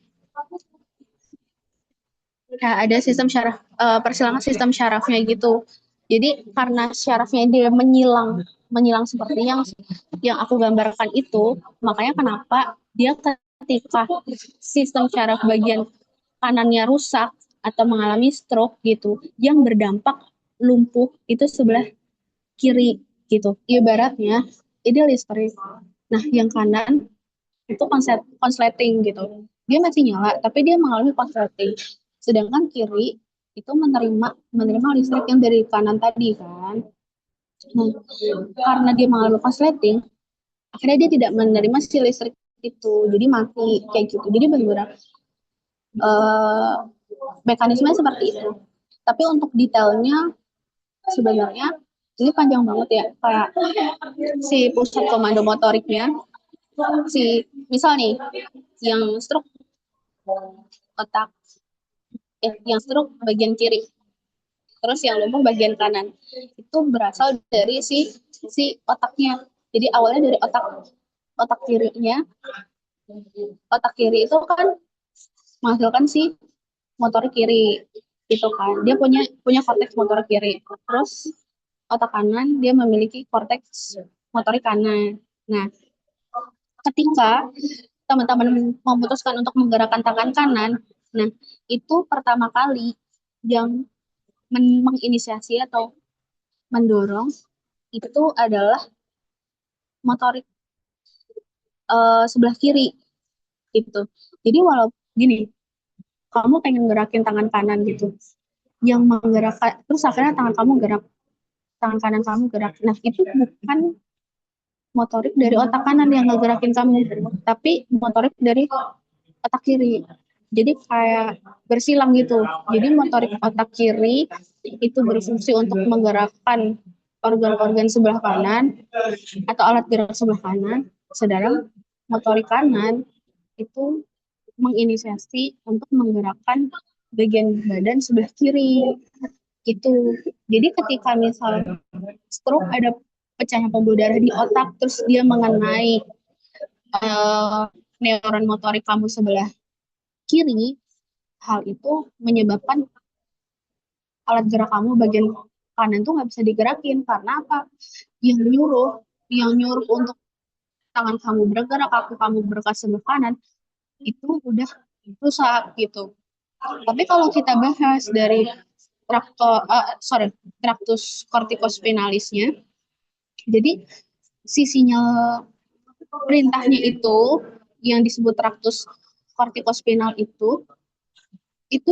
Ya, ada sistem syaraf, persilangan sistem syarafnya gitu. Jadi karena syarafnya dia menyilang seperti yang aku gambarkan itu, makanya kenapa dia ketika sistem syaraf bagian kanannya rusak atau mengalami stroke gitu, yang berdampak lumpuh itu sebelah kiri gitu. Ibaratnya ini listrik. Nah, yang kanan itu konsleting gitu. Dia masih nyala, tapi dia mengalami konsleting. Sedangkan kiri itu menerima listrik yang dari kanan tadi kan. Nah, karena dia mengalami konsleting, akhirnya dia tidak menerima si listrik itu, jadi mati kayak gitu. Jadi benar-benar mekanismenya seperti itu. Tapi untuk detailnya sebenarnya ini panjang banget ya, kayak si pusat komando motoriknya, si misal nih yang stroke otak, yang stroke bagian kiri, terus yang lumpuh bagian kanan, itu berasal dari si otaknya. Jadi awalnya dari otak kirinya. Otak kiri itu kan menghasilkan si motor kiri. gitu kan. Dia punya punya korteks motor kiri. Terus otak kanan dia memiliki korteks motorik kanan. Nah, ketika teman-teman memutuskan untuk menggerakkan tangan kanan, nah itu pertama kali yang menginisiasi atau mendorong itu adalah motorik sebelah kiri gitu. Jadi walau gini, kamu pengen gerakin tangan kanan gitu, yang menggerakkan terus akhirnya tangan kamu gerak, tangan kanan kamu gerak. Nah, itu bukan motorik dari otak kanan yang ngegerakin kamu, tapi motorik dari otak kiri. Jadi kayak bersilang gitu. Jadi motorik otak kiri itu berfungsi untuk menggerakkan organ-organ sebelah kanan atau alat gerak sebelah kanan, sedangkan motorik kanan itu menginisiasi untuk menggerakkan bagian badan sebelah kiri gitu. Jadi ketika misal stroke ada pecahnya pembuluh darah di otak, terus dia mengenai eh, neuron motorik kamu sebelah kiri, hal itu menyebabkan alat gerak kamu bagian kanan tuh nggak bisa digerakin karena apa? Yang nyuruh, yang nyuruh untuk tangan kamu bergerak, kaki kamu bergerak sebelah kanan itu udah rusak gitu. Tapi kalau kita bahas dari traktus corticospinalisnya, jadi sisinya perintahnya itu yang disebut traktus corticospinal itu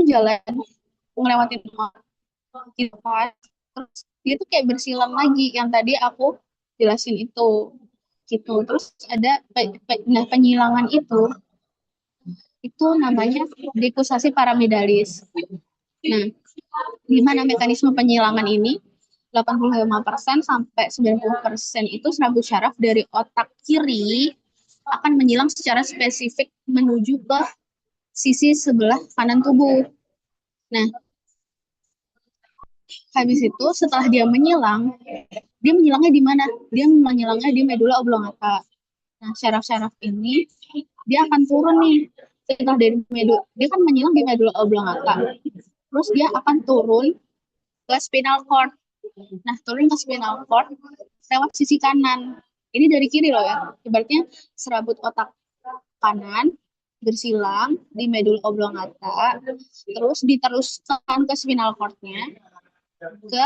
jalan ngelewatin gitu kan. Terus dia tuh kayak bersilang lagi yang tadi aku jelasin itu gitu. Terus ada nah penyilangan itu namanya dekusasi paramidalis. Nah, gimana mekanisme penyilangan ini? 85% sampai 90% itu serabut syaraf dari otak kiri akan menyilang secara spesifik menuju ke sisi sebelah kanan tubuh. Nah, habis itu setelah dia menyilangnya di mana? Dia menyilangnya di medula oblongata. Nah, syaraf-syaraf ini dia akan turun nih. Setelah dari medula, dia kan menyilang di medula oblongata. Terus dia akan turun ke spinal cord. Nah, turun ke spinal cord lewat sisi kanan. Ini dari kiri loh ya. Ibaratnya serabut otak kanan bersilang di medula oblongata, terus diteruskan ke spinal cord-nya ke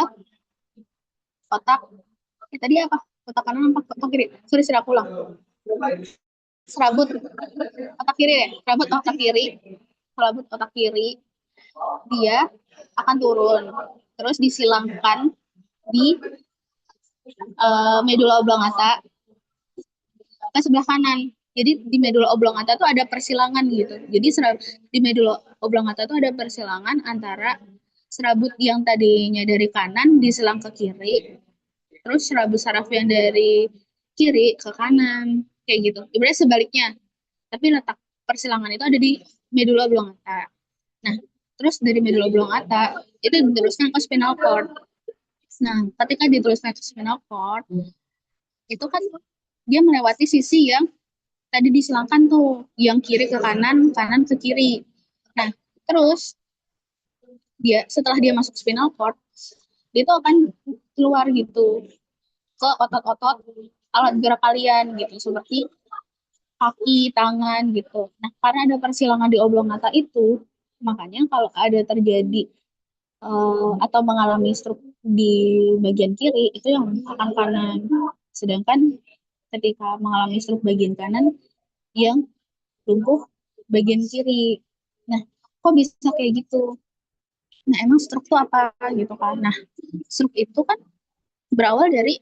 otak. Tadi apa? Otak kanan apa otak kiri? Sudah aku ulang. Serabut otak kiri ya. Serabut otak kiri. Dia akan turun. Terus disilangkan di medula oblongata ke sebelah kanan. Jadi di medula oblongata itu ada persilangan gitu. Jadi di medula oblongata itu ada persilangan antara serabut yang tadinya dari kanan disilang ke kiri, terus serabut saraf yang dari kiri ke kanan, kayak gitu. Ibaratnya sebaliknya. Tapi letak persilangan itu ada di medula oblongata. Nah, terus dari medula oblongata itu diteruskan ke spinal cord. Nah, ketika diteruskan ke spinal cord, itu kan dia melewati sisi yang tadi disilangkan tuh, yang kiri ke kanan, kanan ke kiri. Nah, terus dia setelah dia masuk spinal cord, dia tuh akan keluar gitu ke otot-otot alat gerak kalian gitu, seperti kaki, tangan gitu. Nah, karena ada persilangan di oblongata itu, makanya kalau ada terjadi atau mengalami stroke di bagian kiri itu yang akan kanan. Sedangkan ketika mengalami stroke bagian kanan yang lumpuh bagian kiri. Nah, kok bisa kayak gitu? Nah, emang stroke itu apa gitu kan? Nah, stroke itu kan berawal dari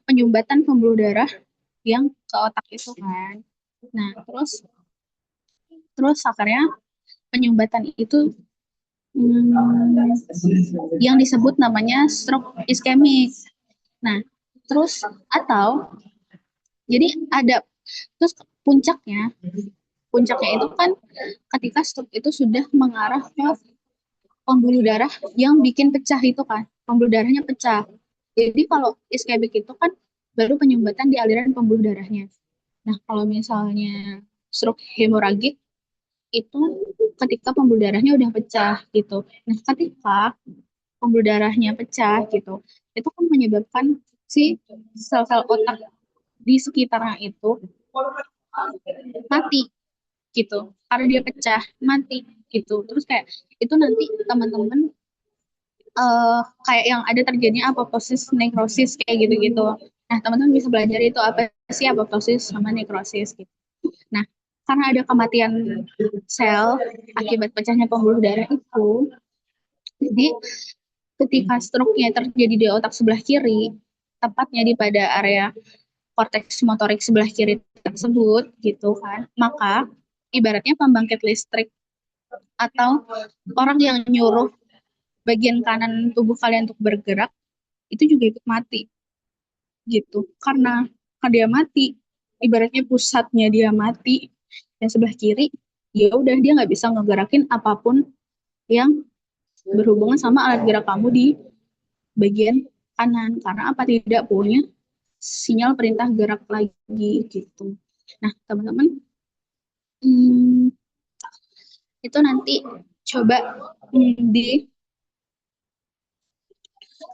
penyumbatan pembuluh darah yang ke otak itu kan. Nah, terus terus akhirnya penyumbatan itu yang disebut namanya stroke iskemik. Nah, terus atau jadi ada terus puncaknya itu kan ketika stroke itu sudah mengarah ke pembuluh darah yang bikin pecah itu kan, pembuluh darahnya pecah. Jadi kalau iskemik itu kan baru penyumbatan di aliran pembuluh darahnya. Nah, kalau misalnya stroke hemoragik itu ketika pembuluh darahnya udah pecah gitu. Nah, ketika pembuluh darahnya pecah gitu, itu kan menyebabkan si sel-sel otak di sekitarnya itu mati gitu. Karena dia pecah, mati gitu. Terus kayak itu nanti teman-teman kayak yang ada terjadinya apoptosis, nekrosis kayak gitu-gitu. Nah, teman-teman bisa belajar itu apa sih apoptosis sama nekrosis gitu. Nah, karena ada kematian sel akibat pecahnya pembuluh darah itu, jadi ketika stroke-nya terjadi di otak sebelah kiri, tepatnya di pada area korteks motorik sebelah kiri tersebut gitu kan, maka ibaratnya pembangkit listrik atau orang yang nyuruh bagian kanan tubuh kalian untuk bergerak itu juga ikut mati gitu. Karena dia mati, ibaratnya pusatnya dia mati dan sebelah kiri, ya udah dia nggak bisa ngegerakin apapun yang berhubungan sama alat gerak kamu di bagian kanan karena apa, tidak punya sinyal perintah gerak lagi gitu. Nah, teman-teman, hmm, itu nanti coba di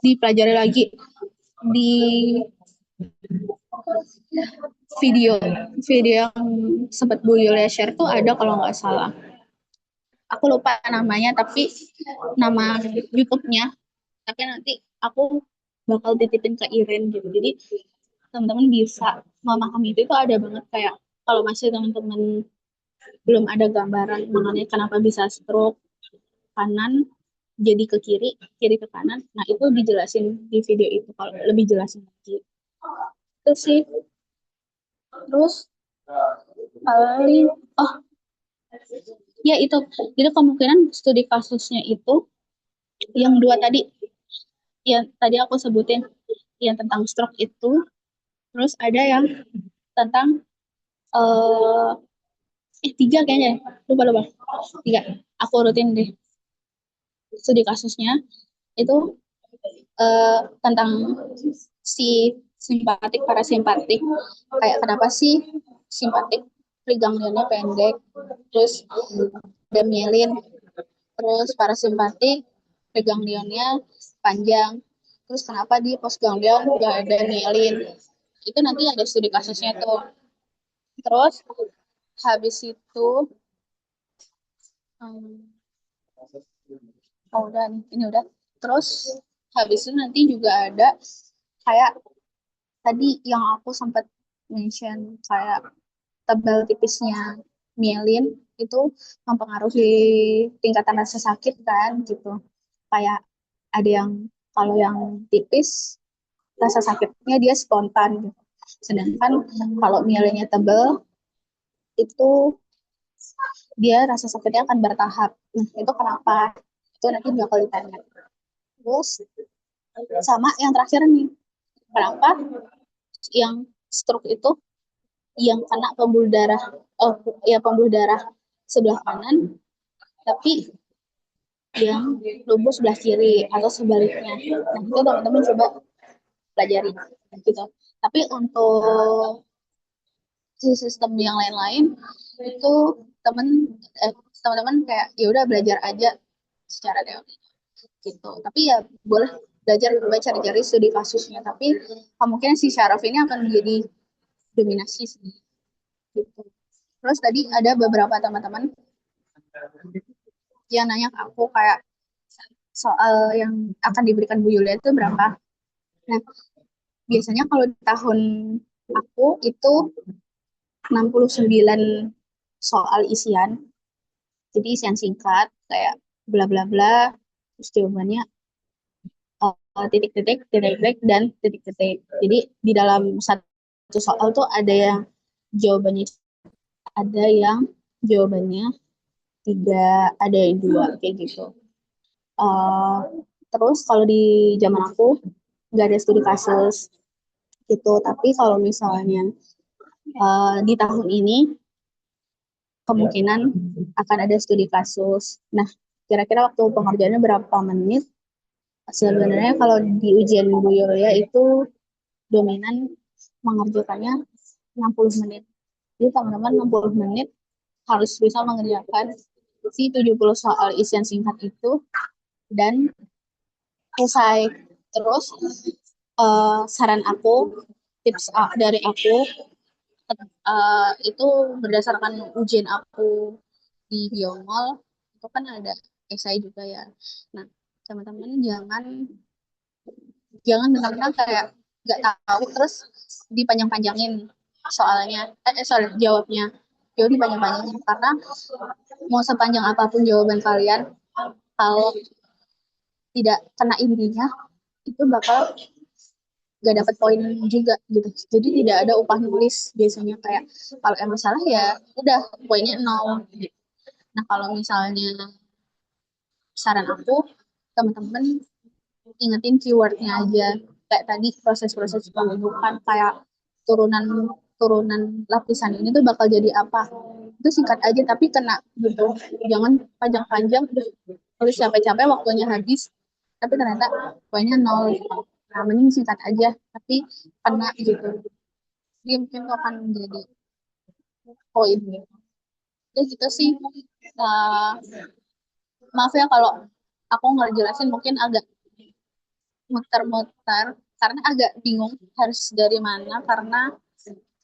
dipelajari lagi di video video yang sempat Bu Yulia share tuh ada kalau nggak salah. Aku lupa namanya, tapi nama YouTube-nya. Tapi nanti aku bakal titipin ke Iren gitu. Jadi teman-teman bisa memahami itu ada banget kayak kalau masih teman-teman belum ada gambaran mengenai kenapa bisa stroke kanan jadi ke kiri, kiri ke kanan. Nah, itu dijelasin di video itu kalau lebih jelasin lagi. Itu sih. Terus paling oh ya itu. Jadi kemungkinan studi kasusnya itu yang dua tadi yang tadi aku sebutin yang tentang stroke itu, terus ada yang tentang eh tiga kayaknya ya. Lupa lupa tiga, aku urutin deh studi kasusnya itu tentang si simpatik parasimpatik, kayak kenapa sih simpatik preganglionnya pendek, terus ada mielin, terus parasimpatik preganglionnya panjang, terus kenapa di postganglion nggak ada mielin, itu nanti ada studi kasusnya tuh. Terus habis itu hmm, oh udah nih, ini udah. Terus habis itu nanti juga ada kayak tadi yang aku sempat mention kayak tebal tipisnya mielin itu mempengaruhi tingkatan rasa sakit kan gitu. Kayak ada yang kalau yang tipis rasa sakitnya dia spontan gitu. Sedangkan kalau mielinnya tebal itu dia rasa sakitnya akan bertahap. Nah, itu kenapa? Itu nanti bakal ditanya. Terus sama yang terakhir nih, kenapa yang stroke itu yang kena pembuluh darah, oh ya pembuluh darah sebelah kanan, tapi yang lumpuh sebelah kiri atau sebaliknya. Nah, itu teman-teman coba pelajari gitu. Tapi untuk sistem yang lain-lain itu teman teman-teman kayak ya udah belajar aja secara teori gitu. Tapi ya boleh belajar coba cari-cari studi kasusnya. Tapi kemungkinan si syaraf ini akan menjadi dominasi sih. Gitu. Terus tadi ada beberapa teman-teman yang nanya ke aku kayak soal yang akan diberikan Bu Yulia itu berapa. Nah, biasanya kalau di tahun aku itu 69 soal isian. Jadi isian singkat kayak bla bla bla. Terus jawabannya titik-titik, titik-titik, dan titik-titik. Jadi di dalam satu soal tuh ada yang jawabannya ada yang jawabannya tiga, ada yang dua kayak gitu. Uh, Terus kalau di zaman aku nggak ada studi kasus gitu, tapi kalau misalnya di tahun ini kemungkinan akan ada studi kasus. Nah, kira-kira waktu pengerjaannya berapa menit? Sebenarnya kalau di ujian Bu Yulia itu dominan mengerjakannya 60 menit. Jadi teman-teman 60 menit harus bisa mengerjakan si 70 soal isian singkat itu dan selesai. Terus saran aku, tips dari aku, itu berdasarkan ujian aku di Biomol, itu kan ada esai juga ya. Nah, teman-teman jangan benar-benar kayak nggak tahu terus dipanjang-panjangin soalnya, sorry, jawabnya. Jauh dipanjang-panjangin karena mau sepanjang apapun jawaban kalian, kalau tidak kena intinya, itu bakal gak dapat poin juga gitu. Jadi tidak ada upah nulis biasanya, kayak kalau emang salah ya udah poinnya nol gitu. Nah, kalau misalnya saran aku, teman-teman ingetin keywordnya aja. Kayak tadi proses-proses pembentukan, kayak turunan turunan lapisan ini tuh bakal jadi apa. Itu singkat aja tapi kena gitu. Jangan panjang-panjang terus capek-capek waktunya habis tapi ternyata poinnya nol gitu. Nah, mending singkat aja tapi kena gitu. Dia mungkin tuh akan menjadi poin gitu. Ya gitu sih. Uh, Maaf ya kalau aku nggak jelasin, mungkin agak muter-muter karena agak bingung harus dari mana, karena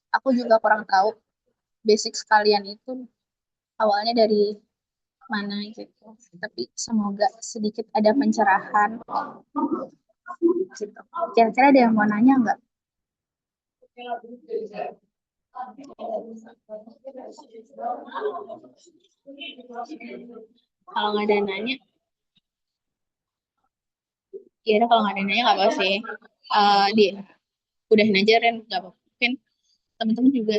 aku juga kurang tahu basic sekalian itu awalnya dari mana gitu. Tapi semoga sedikit ada pencerahan gitu. Kira-kira ada yang mau nanya nggak? Kalau nggak ada yang nanya, ya udah, kalau nggak ada yang nanya nggak apa sih. Di udahin aja Ren, nggak apa-apa. Mungkin teman-teman juga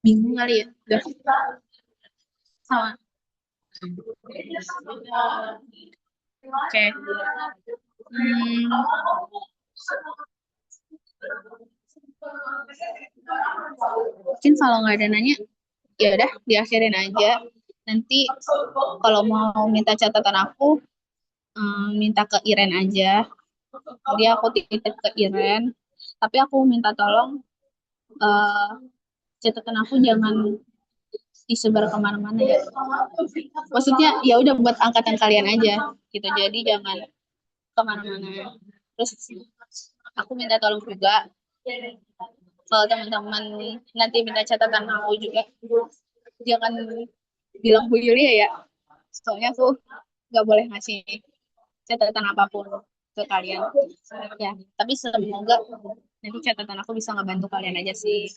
bingung kali ya. Udah sama. Oke. Hmm, mungkin kalau nggak ada nanya, ya udah diakhirin aja. Nanti kalau mau minta catatan aku, minta ke Iren aja. Jadi aku titip ke Iren. Tapi aku minta tolong, eh, catatan aku jangan disebar kemana-mana ya. Maksudnya ya udah buat angkatan kalian aja gitu. Jadi jangan kemana-mana. Terus aku minta tolong juga, kalau teman-teman nanti minta catatan aku juga, jangan bilang Bu Yulia ya. Soalnya aku nggak boleh ngasih catatan apapun ke kalian. Ya, tapi semoga nanti catatan aku bisa ngebantu kalian aja sih.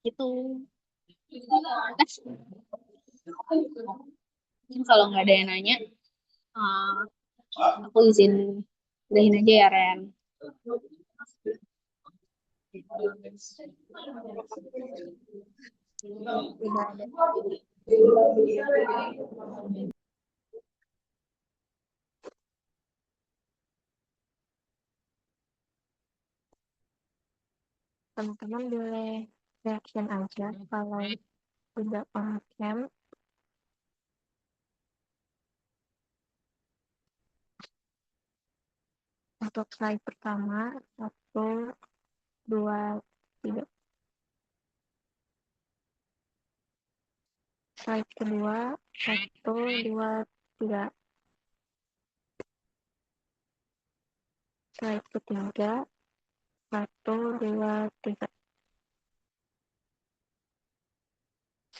Itu. Nah, kalau nggak ada yang nanya, uh, aku izin udahin aja ya, Ren. Teman-teman boleh reaction aja kalau tidak paham. Untuk slide pertama, 1, 2, 3. Slide kedua, 1, 2, 3. Slide ketiga, 1, 2, 3.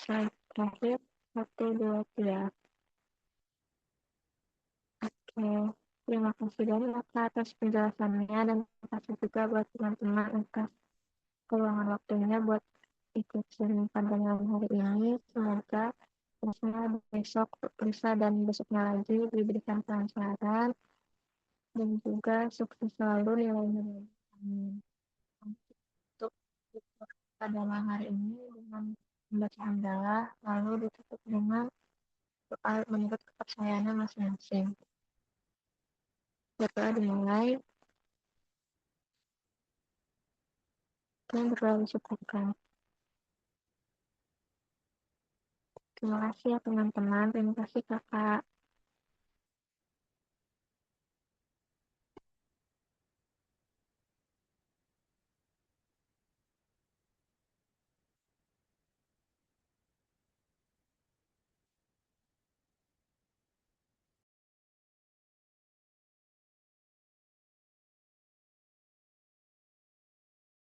Slide terakhir, 1, 2, 3. Oke, terima kasih banyak Kak atas penjelasannya, dan terima kasih juga buat teman-teman atas keluangan waktunya buat ikut sharing pandangan hari ini. Semoga terusnya besok, lusa dan besoknya lagi diberikan kelancaran dan juga sukses selalu nilainya. Amin. Untuk pada malam hari ini dengan membaca hamdalah, lalu ditutup dengan doa menurut kepercayaannya masing-masing. Berdoa dimulai dan berdoa dicukupkan. Terima kasih ya teman-teman, terima kasih kakak.